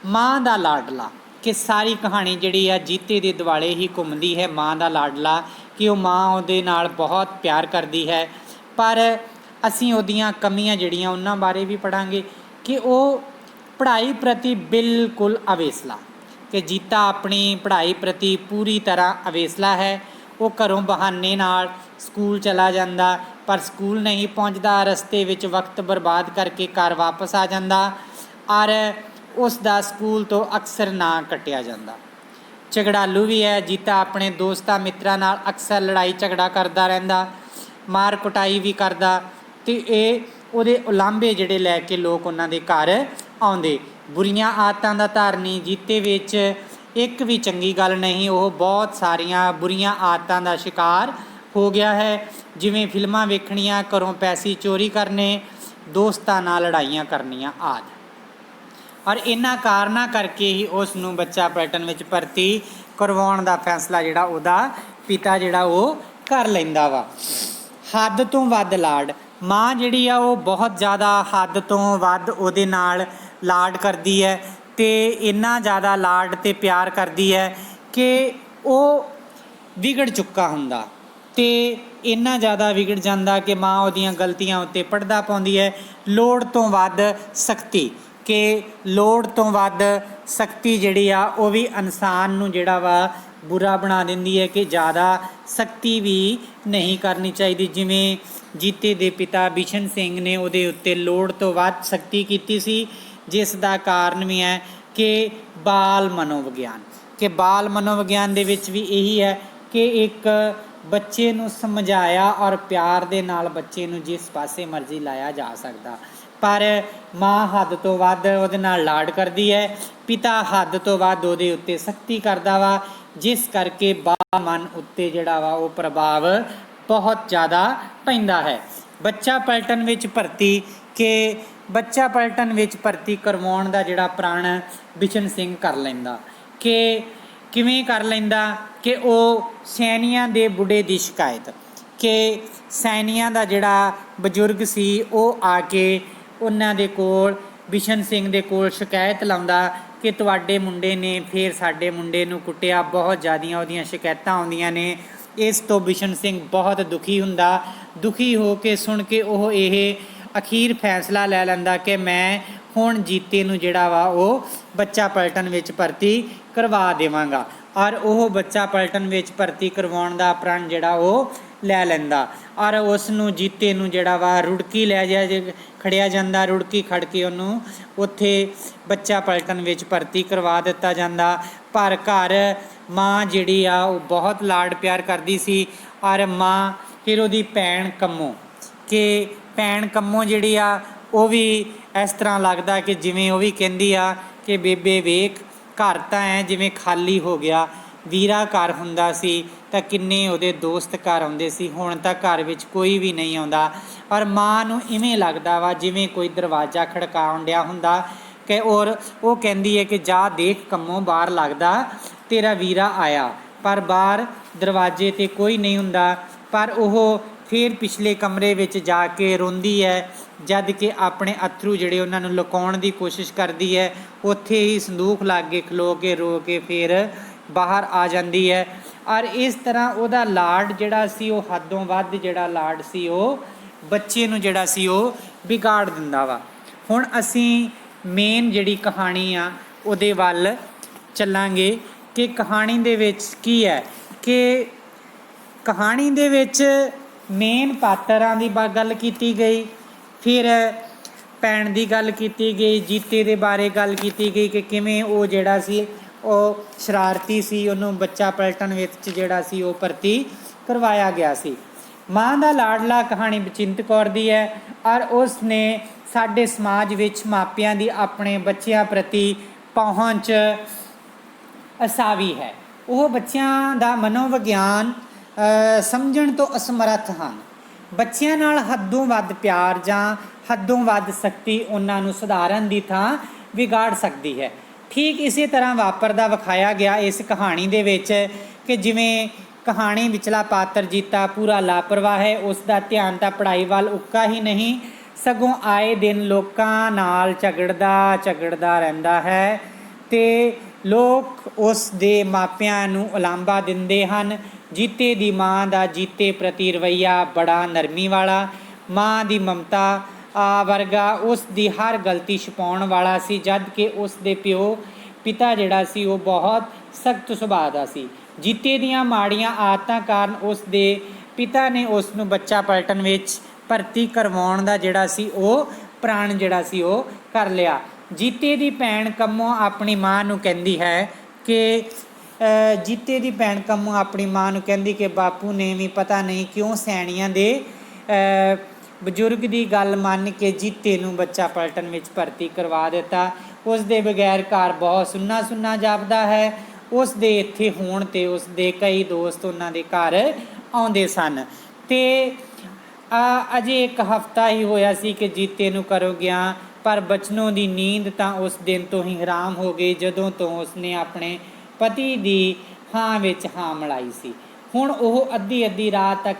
ਮਾਂ ਦਾ ਲਾਡਲਾ, ਕਿ ਸਾਰੀ ਕਹਾਣੀ ਜਿਹੜੀ ਆ ਜੀਤੇ ਦੇ ਦੁਆਲੇ ਹੀ ਘੁੰਮਦੀ ਹੈ। ਮਾਂ ਦਾ ਲਾਡਲਾ ਕਿ ਉਹ ਮਾਂ ਉਹਦੇ ਨਾਲ ਬਹੁਤ ਪਿਆਰ ਕਰਦੀ ਹੈ, ਪਰ ਅਸੀਂ ਉਹਦੀਆਂ ਕਮੀਆਂ ਜਿਹੜੀਆਂ ਉਹਨਾਂ ਬਾਰੇ ਵੀ ਪੜ੍ਹਾਂਗੇ ਕਿ ਉਹ ਪੜ੍ਹਾਈ ਪ੍ਰਤੀ ਬਿਲਕੁਲ ਅਵੇਸਲਾ, ਕਿ ਜੀਤਾ ਆਪਣੀ ਪੜ੍ਹਾਈ ਪ੍ਰਤੀ ਪੂਰੀ ਤਰ੍ਹਾਂ ਅਵੇਸਲਾ ਹੈ। ਉਹ ਘਰੋਂ ਬਹਾਨੇ ਨਾਲ ਸਕੂਲ ਚਲਾ ਜਾਂਦਾ ਪਰ ਸਕੂਲ ਨਹੀਂ ਪਹੁੰਚਦਾ, ਰਸਤੇ ਵਿੱਚ ਵਕਤ ਬਰਬਾਦ ਕਰਕੇ ਘਰ ਵਾਪਸ ਆ ਜਾਂਦਾ ਔਰ ਉਸ ਦਾ ਸਕੂਲ ਤੋਂ ਅਕਸਰ ਨਾਂ ਕੱਟਿਆ ਜਾਂਦਾ। ਝਗੜਾਲੂ ਵੀ ਹੈ ਜੀਤਾ, ਆਪਣੇ ਦੋਸਤਾਂ ਮਿੱਤਰਾਂ ਨਾਲ ਅਕਸਰ ਲੜਾਈ ਝਗੜਾ ਕਰਦਾ ਰਹਿੰਦਾ, ਮਾਰ ਕੁਟਾਈ ਵੀ ਕਰਦਾ ਅਤੇ ਇਹ ਉਹਦੇ ਉਲਾਂਭੇ ਜਿਹੜੇ ਲੈ ਕੇ ਲੋਕ ਉਹਨਾਂ ਦੇ ਘਰ ਆਉਂਦੇ। ਬੁਰੀਆਂ ਆਦਤਾਂ ਦਾ ਧਾਰਨੀ, ਜੀਤੇ ਵਿੱਚ ਇੱਕ ਵੀ ਚੰਗੀ ਗੱਲ ਨਹੀਂ, ਉਹ ਬਹੁਤ ਸਾਰੀਆਂ ਬੁਰੀਆਂ ਆਦਤਾਂ ਦਾ ਸ਼ਿਕਾਰ ਹੋ ਗਿਆ ਹੈ, ਜਿਵੇਂ ਫਿਲਮਾਂ ਵੇਖਣੀਆਂ, ਘਰੋਂ ਪੈਸੇ ਚੋਰੀ ਕਰਨੇ, ਦੋਸਤਾਂ ਨਾਲ ਲੜਾਈਆਂ ਕਰਨੀਆਂ ਆਦਿ। ਔਰ ਇਹਨਾਂ ਕਾਰਨਾਂ ਕਰਕੇ ਹੀ ਉਸ ਨੂੰ ਬੱਚਾ ਪਲਟਨ ਵਿੱਚ ਭਰਤੀ ਕਰਵਾਉਣ ਦਾ ਫੈਸਲਾ ਜਿਹੜਾ ਉਹਦਾ ਪਿਤਾ ਜਿਹੜਾ ਉਹ ਕਰ ਲੈਂਦਾ ਵਾ। ਹੱਦ ਤੋਂ ਵੱਧ ਲਾਡ, ਮਾਂ ਜਿਹੜੀ ਆ ਉਹ ਬਹੁਤ ਜ਼ਿਆਦਾ ਹੱਦ ਤੋਂ ਵੱਧ ਉਹਦੇ ਨਾਲ ਲਾਡ ਕਰਦੀ ਹੈ ਅਤੇ ਇੰਨਾ ਜ਼ਿਆਦਾ ਲਾਡ ਅਤੇ ਪਿਆਰ ਕਰਦੀ ਹੈ ਕਿ ਉਹ ਵਿਗੜ ਚੁੱਕਾ ਹੁੰਦਾ ਅਤੇ ਇੰਨਾ ਜ਼ਿਆਦਾ ਵਿਗੜ ਜਾਂਦਾ ਕਿ ਮਾਂ ਉਹਦੀਆਂ ਗਲਤੀਆਂ ਉੱਤੇ ਪਰਦਾ ਪਾਉਂਦੀ ਹੈ। ਲੋੜ ਤੋਂ ਵੱਧ ਸਖਤੀ, ਕਿ ਲੋੜ ਤੋਂ ਵੱਧ ਸਖਤੀ ਜਿਹੜੀ ਆ ਉਹ ਵੀ ਇਨਸਾਨ ਨੂੰ ਜਿਹੜਾ ਵਾ ਬੁਰਾ ਬਣਾ ਦਿੰਦੀ ਹੈ, ਕਿ ਜ਼ਿਆਦਾ ਸਖਤੀ ਵੀ ਨਹੀਂ ਕਰਨੀ ਚਾਹੀਦੀ। ਜਿਵੇਂ ਜੀਤੇ ਦੇ ਪਿਤਾ ਬਿਸ਼ਨ ਸਿੰਘ ਨੇ ਉਹਦੇ ਉੱਤੇ ਲੋੜ ਤੋਂ ਵੱਧ ਸਖਤੀ ਕੀਤੀ ਸੀ, ਜਿਸ ਦਾ ਕਾਰਨ ਵੀ ਹੈ ਕਿ ਬਾਲ ਮਨੋਵਿਗਿਆਨ, ਕਿ ਬਾਲ ਮਨੋਵਿਗਿਆਨ ਦੇ ਵਿੱਚ ਵੀ ਇਹੀ ਹੈ ਕਿ ਇੱਕ ਬੱਚੇ ਨੂੰ ਸਮਝਾਇਆ ਔਰ ਪਿਆਰ ਦੇ ਨਾਲ ਬੱਚੇ ਨੂੰ ਜਿਸ ਪਾਸੇ ਮਰਜ਼ੀ ਲਾਇਆ ਜਾ ਸਕਦਾ, ਪਰ ਮਾਂ ਹੱਦ ਤੋਂ ਵੱਧ ਉਹਦੇ ਨਾਲ ਲਾਡ ਕਰਦੀ ਹੈ, ਪਿਤਾ ਹੱਦ ਤੋਂ ਵੱਧ ਉਹਦੇ ਉੱਤੇ ਸਖਤੀ ਕਰਦਾ ਵਾ, ਜਿਸ ਕਰਕੇ ਬਾਲ ਮਨ ਉੱਤੇ ਜਿਹੜਾ ਵਾ ਉਹ ਪ੍ਰਭਾਵ ਬਹੁਤ ਜ਼ਿਆਦਾ ਪੈਂਦਾ ਹੈ। ਬੱਚਾ ਪਲਟਨ ਵਿੱਚ ਭਰਤੀ, ਕਿ ਬੱਚਾ ਪਲਟਨ ਵਿੱਚ ਭਰਤੀ ਕਰਵਾਉਣ ਦਾ ਜਿਹੜਾ ਪ੍ਰਣ ਬਿਸ਼ਨ ਸਿੰਘ ਕਰ ਲੈਂਦਾ। ਕਿ ਕਿਵੇਂ ਕਰ ਲੈਂਦਾ ਕਿ ਉਹ ਸੈਨੀਆਂ ਦੇ ਬੁੱਢੇ ਦੀ ਸ਼ਿਕਾਇਤ, ਕਿ ਸੈਨੀਆਂ ਦਾ ਜਿਹੜਾ ਬਜ਼ੁਰਗ ਸੀ ਉਹ ਆ ਕੇ ਉਹਨਾਂ ਦੇ ਕੋਲ ਬਿਸ਼ਨ ਸਿੰਘ ਦੇ ਕੋਲ ਸ਼ਿਕਾਇਤ ਲਾਉਂਦਾ ਕਿ ਤੁਹਾਡੇ ਮੁੰਡੇ ਨੇ ਫਿਰ ਸਾਡੇ ਮੁੰਡੇ ਨੂੰ ਕੁੱਟਿਆ, ਬਹੁਤ ਜ਼ਿਆਦੀਆਂ ਉਹਦੀਆਂ ਸ਼ਿਕਾਇਤਾਂ ਆਉਂਦੀਆਂ ਨੇ। ਇਸ ਤੋਂ ਬਿਸ਼ਨ ਸਿੰਘ ਬਹੁਤ ਦੁਖੀ ਹੁੰਦਾ। ਦੁਖੀ ਹੋ ਕੇ ਸੁਣ ਕੇ ਉਹ ਇਹ ਅਖੀਰ ਫੈਸਲਾ ਲੈ ਲੈਂਦਾ ਕਿ ਮੈਂ ਹੁਣ ਜੀਤੇ ਨੂੰ ਜਿਹੜਾ ਵਾ ਉਹ ਬੱਚਾ ਪਲਟਨ ਵਿੱਚ ਭਰਤੀ ਕਰਵਾ ਦੇਵਾਂਗਾ। ਔਰ ਉਹ ਬੱਚਾ ਪਲਟਨ ਵਿੱਚ ਭਰਤੀ ਕਰਵਾਉਣ ਦਾ ਪ੍ਰਣ ਜਿਹੜਾ ਉਹ ਲੈ ਲੈਂਦਾ। ਔਰ ਉਸ ਨੂੰ ਜੀਤੇ ਨੂੰ ਜਿਹੜਾ ਵਾ ਰੁੜਕੀ ਲੈ ਖੜਿਆ ਜਾਂਦਾ। ਰੁੜਕੀ ਖੜ ਕੇ ਉਹਨੂੰ ਉੱਥੇ ਬੱਚਾ ਪਲਟਨ ਵਿੱਚ ਭਰਤੀ ਕਰਵਾ ਦਿੱਤਾ ਜਾਂਦਾ। ਪਰ ਘਰ ਮਾਂ ਜਿਹੜੀ ਆ ਉਹ ਬਹੁਤ ਲਾਡ ਪਿਆਰ ਕਰਦੀ ਸੀ। ਔਰ ਮਾਂ ਫਿਰ ਉਹਦੀ ਭੈਣ ਕੰਮੋ, ਕਿ ਭੈਣ ਕੰਮੋ ਜਿਹੜੀ ਆ ਉਹ ਵੀ ਇਸ ਤਰ੍ਹਾਂ ਲੱਗਦਾ ਕਿ ਜਿਵੇਂ ਉਹ ਵੀ ਕਹਿੰਦੀ ਆ ਕਿ ਬੇਬੇ ਵੇਖ ਘਰ ਤਾਂ ਐ ਜਿਵੇਂ ਖਾਲੀ ਹੋ ਗਿਆ। ਵੀਰਾ ਘਰ ਹੁੰਦਾ ਸੀ ਤਾਂ ਕਿੰਨੇ ਉਹਦੇ ਦੋਸਤ ਘਰ ਆਉਂਦੇ ਸੀ, ਹੁਣ ਤਾਂ ਘਰ ਵਿੱਚ ਕੋਈ ਵੀ ਨਹੀਂ ਆਉਂਦਾ। ਔਰ ਮਾਂ ਨੂੰ ਇਵੇਂ ਲੱਗਦਾ ਵਾ ਜਿਵੇਂ ਕੋਈ ਦਰਵਾਜ਼ਾ ਖੜਕਾਉਣ ਡਿਆ ਹੁੰਦਾ ਕਿ ਔਰ ਉਹ ਕਹਿੰਦੀ ਹੈ ਕਿ ਜਾ ਦੇਖ ਕੰਮੋਂ ਬਾਹਰ ਲੱਗਦਾ ਤੇਰਾ ਵੀਰਾ ਆਇਆ। ਪਰ ਬਾਹਰ ਦਰਵਾਜ਼ੇ 'ਤੇ ਕੋਈ ਨਹੀਂ ਹੁੰਦਾ। ਪਰ ਉਹ ਫਿਰ ਪਿਛਲੇ ਕਮਰੇ ਵਿੱਚ ਜਾ ਕੇ ਰੋਂਦੀ ਹੈ, ਜਦ ਕਿ ਆਪਣੇ ਅੱਥਰੂ ਜਿਹੜੇ ਉਹਨਾਂ ਨੂੰ ਲੁਕਾਉਣ ਦੀ ਕੋਸ਼ਿਸ਼ ਕਰਦੀ ਹੈ। ਉੱਥੇ ਹੀ ਸੰਦੂਕ ਲਾਗੇ ਖਲੋ ਕੇ ਰੋ ਕੇ ਫਿਰ ਬਾਹਰ ਆ ਜਾਂਦੀ ਹੈ। ਔਰ ਇਸ ਤਰ੍ਹਾਂ ਉਹਦਾ ਲਾਡ ਜਿਹੜਾ ਸੀ ਉਹ ਹੱਦੋਂ ਵੱਧ ਜਿਹੜਾ ਲਾਡ ਸੀ ਉਹ ਬੱਚੇ ਨੂੰ ਜਿਹੜਾ ਸੀ ਉਹ ਵਿਗਾੜ ਦਿੰਦਾ ਵਾ। ਹੁਣ ਅਸੀਂ ਮੇਨ ਜਿਹੜੀ ਕਹਾਣੀ ਆ ਉਹਦੇ ਵੱਲ ਚੱਲਾਂਗੇ ਕਿ ਕਹਾਣੀ ਦੇ ਵਿੱਚ ਕੀ ਹੈ। ਕਿ ਕਹਾਣੀ ਦੇ ਵਿੱਚ ਮੇਨ ਪਾਤਰਾਂ ਦੀ ਗੱਲ ਕੀਤੀ ਗਈ, ਫਿਰ ਭੈਣ ਦੀ ਗੱਲ ਕੀਤੀ ਗਈ, ਜੀਤੇ ਦੇ ਬਾਰੇ ਗੱਲ ਕੀਤੀ ਗਈ ਕਿ ਕਿਵੇਂ ਉਹ ਜਿਹੜਾ ਸੀ ਉਹ ਸ਼ਰਾਰਤੀ ਸੀ, ਉਹਨੂੰ ਬੱਚਾ ਪਲਟਨ ਵਿੱਚ ਜਿਹੜਾ ਸੀ ਉਹ ਭਰਤੀ ਕਰਵਾਇਆ ਗਿਆ ਸੀ। ਮਾਂ ਦਾ ਲਾਡਲਾ ਕਹਾਣੀ ਬਚਿੰਤ ਕੌਰ ਦੀ ਹੈ। ਔਰ ਉਸ ਨੇ ਸਾਡੇ ਸਮਾਜ ਵਿੱਚ ਮਾਪਿਆਂ ਦੀ ਆਪਣੇ ਬੱਚਿਆਂ ਪ੍ਰਤੀ ਪਹੁੰਚ ਅਸਾਵੀ ਹੈ। ਉਹ ਬੱਚਿਆਂ ਦਾ ਮਨੋਵਿਗਿਆਨ ਸਮਝਣ ਤੋਂ ਅਸਮਰੱਥ ਹਨ। ਬੱਚਿਆਂ ਨਾਲ ਹੱਦੋਂ ਵੱਧ ਪਿਆਰ ਜਾਂ ਹੱਦੋਂ ਵੱਧ ਸਖਤੀ ਉਹਨਾਂ ਨੂੰ ਸੁਧਾਰਨ ਦੀ ਥਾਂ ਵਿਗਾੜ ਸਕਦੀ ਹੈ। ਠੀਕ ਇਸੇ ਤਰ੍ਹਾਂ ਵਾਪਰਦਾ ਵਿਖਾਇਆ ਗਿਆ ਇਸ ਕਹਾਣੀ ਦੇ ਵਿੱਚ ਕਿ ਜਿਵੇਂ ਕਹਾਣੀ ਵਿਚਲਾ ਪਾਤਰ ਜੀਤਾ ਪੂਰਾ ਲਾਪਰਵਾਹ ਹੈ। ਉਸ ਦਾ ਧਿਆਨ ਤਾਂ ਪੜ੍ਹਾਈ ਵੱਲ ਉੱਕਾ ਹੀ ਨਹੀਂ, ਸਗੋਂ ਆਏ ਦਿਨ ਲੋਕਾਂ ਨਾਲ ਝਗੜਦਾ ਰਹਿੰਦਾ ਹੈ ਅਤੇ ਲੋਕ ਉਸ ਦੇ ਮਾਪਿਆਂ ਨੂੰ ਉਲਾਂਭਾ ਦਿੰਦੇ ਹਨ। ਜੀਤੇ ਦੀ ਮਾਂ ਦਾ ਜੀਤੇ ਪ੍ਰਤੀ ਰਵੱਈਆ ਬੜਾ ਨਰਮੀ ਵਾਲਾ, ਮਾਂ ਦੀ ਮਮਤਾ ਵਰਗਾ ਉਸ ਦੀ ਹਰ ਗਲਤੀ ਛੁਪਾਉਣ ਵਾਲਾ ਸੀ, ਜਦ ਕਿ ਉਸ ਦੇ ਪਿਤਾ ਜਿਹੜਾ ਸੀ ਉਹ ਬਹੁਤ ਸਖਤ ਸੁਭਾਅ ਦਾ ਸੀ। ਜੀਤੇ ਦੀਆਂ ਮਾੜੀਆਂ ਆਦਤਾਂ ਕਾਰਨ ਉਸ ਦੇ ਪਿਤਾ ਨੇ ਉਸ ਨੂੰ ਬੱਚਾ ਪਲਟਨ ਵਿੱਚ ਭਰਤੀ ਕਰਵਾਉਣ ਦਾ ਜਿਹੜਾ ਸੀ ਉਹ ਪ੍ਰਣ ਜਿਹੜਾ ਸੀ ਉਹ ਕਰ ਲਿਆ। ਜੀਤੇ ਦੀ ਭੈਣ ਕੰਮੋਂ ਆਪਣੀ ਮਾਂ ਨੂੰ ਕਹਿੰਦੀ ਹੈ ਕਿ ਜੀਤੇ ਦੀ ਭੈਣ ਕੰਮੋਂ ਆਪਣੀ ਮਾਂ ਨੂੰ ਕਹਿੰਦੀ ਕਿ ਬਾਪੂ ਨੇ ਵੀ ਪਤਾ ਨਹੀਂ ਕਿਉਂ ਸੈਣੀਆਂ ਦੇ ਬਜ਼ੁਰਗ ਦੀ ਗੱਲ ਮੰਨ ਕੇ ਜੀਤੇ ਨੂੰ ਬੱਚਾ ਪਲਟਨ ਵਿੱਚ ਭਰਤੀ ਕਰਵਾ ਦਿੱਤਾ। ਉਸ ਦੇ ਬਗੈਰ ਘਰ ਬਹੁਤ ਸੁੰਨਾ ਸੁੰਨਾ ਜਾਪਦਾ ਹੈ। ਉਸ ਦੇ ਇੱਥੇ ਹੋਣ 'ਤੇ ਉਸ ਦੇ ਕਈ ਦੋਸਤ ਉਹਨਾਂ ਦੇ ਘਰ ਆਉਂਦੇ ਸਨ ਅਤੇ ਅਜੇ ਇੱਕ ਹਫ਼ਤਾ ਹੀ ਹੋਇਆ ਸੀ ਕਿ ਜੀਤੇ ਨੂੰ ਘਰੋਂ ਗਿਆ। ਪਰ ਬਚਨੋਂ ਦੀ ਨੀਂਦ ਤਾਂ ਉਸ ਦਿਨ ਤੋਂ ਹੀ ਹਰਾਮ ਹੋ ਗਈ ਜਦੋਂ ਤੋਂ ਉਸਨੇ ਆਪਣੇ ਪਤੀ ਦੀ ਹਾਂ ਵਿੱਚ ਹਾਂ ਮਿਲਾਈ ਸੀ। ਹੁਣ ਉਹ ਅੱਧੀ ਰਾਤ ਤੱਕ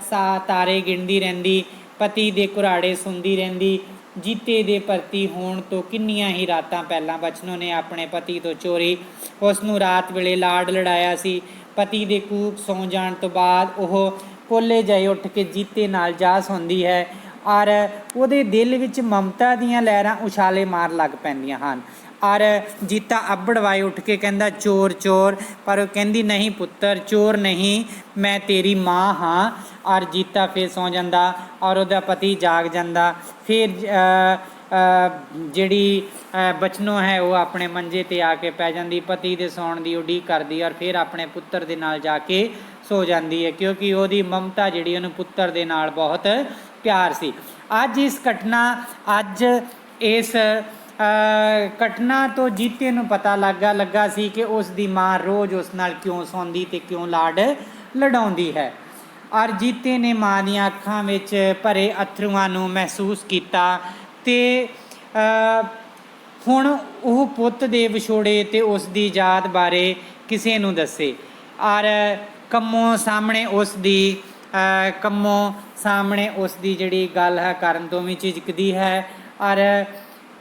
ਤਾਰੇ ਗਿਣਦੀ ਰਹਿੰਦੀ, ਪਤੀ ਦੇ ਘੁਰਾੜੇ ਸੁਣਦੀ ਰਹਿੰਦੀ। ਜੀਤੇ ਦੇ ਭਰਤੀ ਹੋਣ ਤੋਂ ਕਿੰਨੀਆਂ ਹੀ ਰਾਤਾਂ ਪਹਿਲਾਂ ਬਚਨੋਂ ਨੇ ਆਪਣੇ ਪਤੀ ਤੋਂ ਚੋਰੀ ਉਸ ਨੂੰ ਰਾਤ ਵੇਲੇ ਲਾਡ ਲੜਾਇਆ ਸੀ। ਪਤੀ ਦੇ ਕੂਕ ਸੌਂ ਜਾਣ ਤੋਂ ਬਾਅਦ ਉਹ ਕੋਲੇ ਜਾਈ ਉੱਠ ਕੇ ਜੀਤੇ ਨਾਲ ਜਾ ਸੌਂਦੀ ਹੈ ਔਰ ਉਹਦੇ ਦਿਲ ਵਿੱਚ ਮਮਤਾ ਦੀਆਂ ਲਹਿਰਾਂ ਉਛਾਲੇ ਮਾਰ ਲੱਗ ਪੈਂਦੀਆਂ ਹਨ। ਔਰ ਜੀਤਾ ਅੱਬੜਵਾਏ ਉੱਠ ਕੇ ਕਹਿੰਦਾ ਚੋਰ ਚੋਰ, ਪਰ ਉਹ ਕਹਿੰਦੀ ਨਹੀਂ ਪੁੱਤਰ ਚੋਰ ਨਹੀਂ, ਮੈਂ ਤੇਰੀ ਮਾਂ ਹਾਂ। ਔਰ ਜੀਤਾ ਫਿਰ ਸੌਂ ਜਾਂਦਾ ਔਰ ਉਹਦਾ ਪਤੀ ਜਾਗ ਜਾਂਦਾ। ਫਿਰ ਜਿਹੜੀ ਬਚਨੋਂ ਹੈ ਉਹ ਆਪਣੇ ਮੰਜੇ 'ਤੇ ਆ ਕੇ ਪੈ ਜਾਂਦੀ, ਪਤੀ ਦੇ ਸੌਣ ਦੀ ਉਡੀਕ ਕਰਦੀ ਔਰ ਫਿਰ ਆਪਣੇ ਪੁੱਤਰ ਦੇ ਨਾਲ ਜਾ ਕੇ ਸੋ ਜਾਂਦੀ ਹੈ, ਕਿਉਂਕਿ ਉਹਦੀ ਮਮਤਾ ਜਿਹੜੀ ਉਹਨੂੰ ਪੁੱਤਰ ਦੇ ਨਾਲ ਬਹੁਤ ਪਿਆਰ ਸੀ। ਅੱਜ ਇਸ ਘਟਨਾ ਤੋਂ ਜੀਤੇ ਨੂੰ ਪਤਾ ਲੱਗਾ ਸੀ ਕਿ ਉਸ ਦੀ ਮਾਂ ਰੋਜ਼ ਉਸ ਨਾਲ ਕਿਉਂ ਸੌਂਦੀ ਅਤੇ ਕਿਉਂ ਲਾਡ ਲਡਾਉਂਦੀ ਹੈ। ਔਰ ਜੀਤੇ ਨੇ ਮਾਂ ਦੀਆਂ ਅੱਖਾਂ ਵਿੱਚ ਭਰੇ ਅੱਥਰੂਆਂ ਨੂੰ ਮਹਿਸੂਸ ਕੀਤਾ ਅਤੇ ਹੁਣ ਉਹ ਪੁੱਤ ਦੇ ਵਿਛੋੜੇ ਤੇ ਉਸ ਦੀ ਯਾਦ ਬਾਰੇ ਕਿਸੇ ਨੂੰ ਦੱਸੇ। ਔਰ ਕੰਮੋਂ ਸਾਹਮਣੇ ਉਸ ਦੀ ਜਿਹੜੀ ਗੱਲ ਹੈ ਕਰਨ ਤੋਂ ਵੀ ਝਿਜਕਦੀ ਹੈ। ਔਰ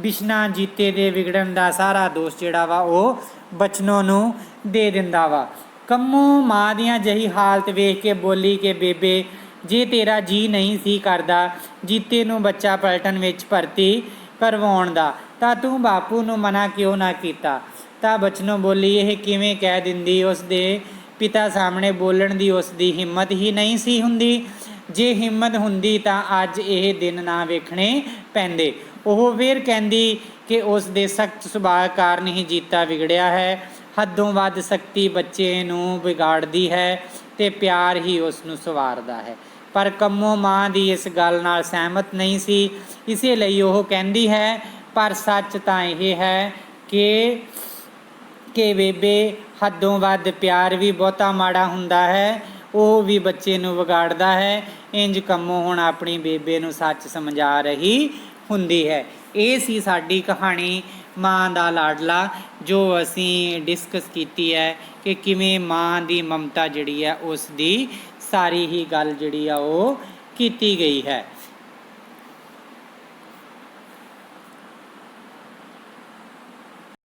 ਬਿਸ਼ਨਾ ਜੀਤੇ ਦੇ ਵਿਗੜਨ ਦਾ ਸਾਰਾ ਦੋਸ਼ ਜਿਹੜਾ ਵਾ ਉਹ ਬਚਨੋਂ ਨੂੰ ਦੇ ਦਿੰਦਾ ਵਾ। ਕੰਮੋਂ ਮਾਂ ਦੀਆਂ ਜਹੀ ਹਾਲਤ ਵੇਖ ਕੇ ਬੋਲੀ ਕਿ ਬੇਬੇ, ਜੇ ਤੇਰਾ ਜੀ ਨਹੀਂ ਸੀ ਕਰਦਾ ਜੀਤੇ ਨੂੰ ਬੱਚਾ ਪਲਟਨ ਵਿੱਚ ਭਰਤੀ ਕਰਵਾਉਣ ਦਾ ਤਾਂ ਤੂੰ ਬਾਪੂ ਨੂੰ ਮਨਾ ਕਿਉਂ ਨਾ ਕੀਤਾ। ਤਾਂ ਬਚਨੋਂ ਬੋਲੀ, ਇਹ ਕਿਵੇਂ ਕਹਿ ਦਿੰਦੀ, ਉਸ ਦੇ ਪਿਤਾ ਸਾਹਮਣੇ ਬੋਲਣ ਦੀ ਉਸ ਦੀ ਹਿੰਮਤ ਹੀ ਨਹੀਂ ਸੀ ਹੁੰਦੀ। ਜੇ ਹਿੰਮਤ ਹੁੰਦੀ ਤਾਂ ਅੱਜ ਇਹ ਦਿਨ ਨਾ ਵੇਖਣੇ ਪੈਂਦੇ। ਉਹ ਫਿਰ ਕਹਿੰਦੀ ਕਿ ਉਸ ਦੇ ਸਖਤ ਸੁਭਾਅ ਕਾਰਨ ਹੀ ਜੀਤਾ ਵਿਗੜਿਆ ਹੈ। ਹੱਦੋਂ ਵੱਧ ਸਖਤੀ ਬੱਚੇ ਨੂੰ ਵਿਗਾੜਦੀ ਹੈ ਤੇ ਪਿਆਰ ਹੀ ਉਸ ਨੂੰ ਸੰਵਾਰਦਾ ਹੈ। ਪਰ ਕੰਮੋਂ ਮਾਂ ਦੀ ਇਸ ਗੱਲ ਨਾਲ ਸਹਿਮਤ ਨਹੀਂ ਸੀ। ਇਸੇ ਲਈ ਉਹ ਕਹਿੰਦੀ ਹੈ, ਪਰ ਸੱਚ ਤਾਂ ਇਹ ਹੈ ਕਿ ਬੇਬੇ, ਹੱਦੋਂ ਵੱਧ ਪਿਆਰ ਵੀ ਬਹੁਤਾ ਮਾੜਾ ਹੁੰਦਾ ਹੈ, ਉਹ ਵੀ ਬੱਚੇ ਨੂੰ ਵਿਗਾੜਦਾ ਹੈ। ਇੰਜ ਕੰਮੋਂ ਹੁਣ ਆਪਣੀ ਬੇਬੇ ਨੂੰ ਸੱਚ ਸਮਝਾ ਰਹੀ ਹੁੰਦੀ ਹੈ। ਇਹ ਸੀ ਸਾਡੀ ਕਹਾਣੀ ਮਾਂ ਦਾ ਲਾਡਲਾ, ਜੋ ਅਸੀਂ ਡਿਸਕਸ ਕੀਤੀ ਹੈ ਕਿ ਕਿਵੇਂ ਮਾਂ ਦੀ ਮਮਤਾ ਜਿਹੜੀ ਹੈ ਉਸ ਦੀ ਸਾਰੀ ਹੀ ਗੱਲ ਜਿਹੜੀ ਆ ਉਹ ਕੀਤੀ ਗਈ ਹੈ।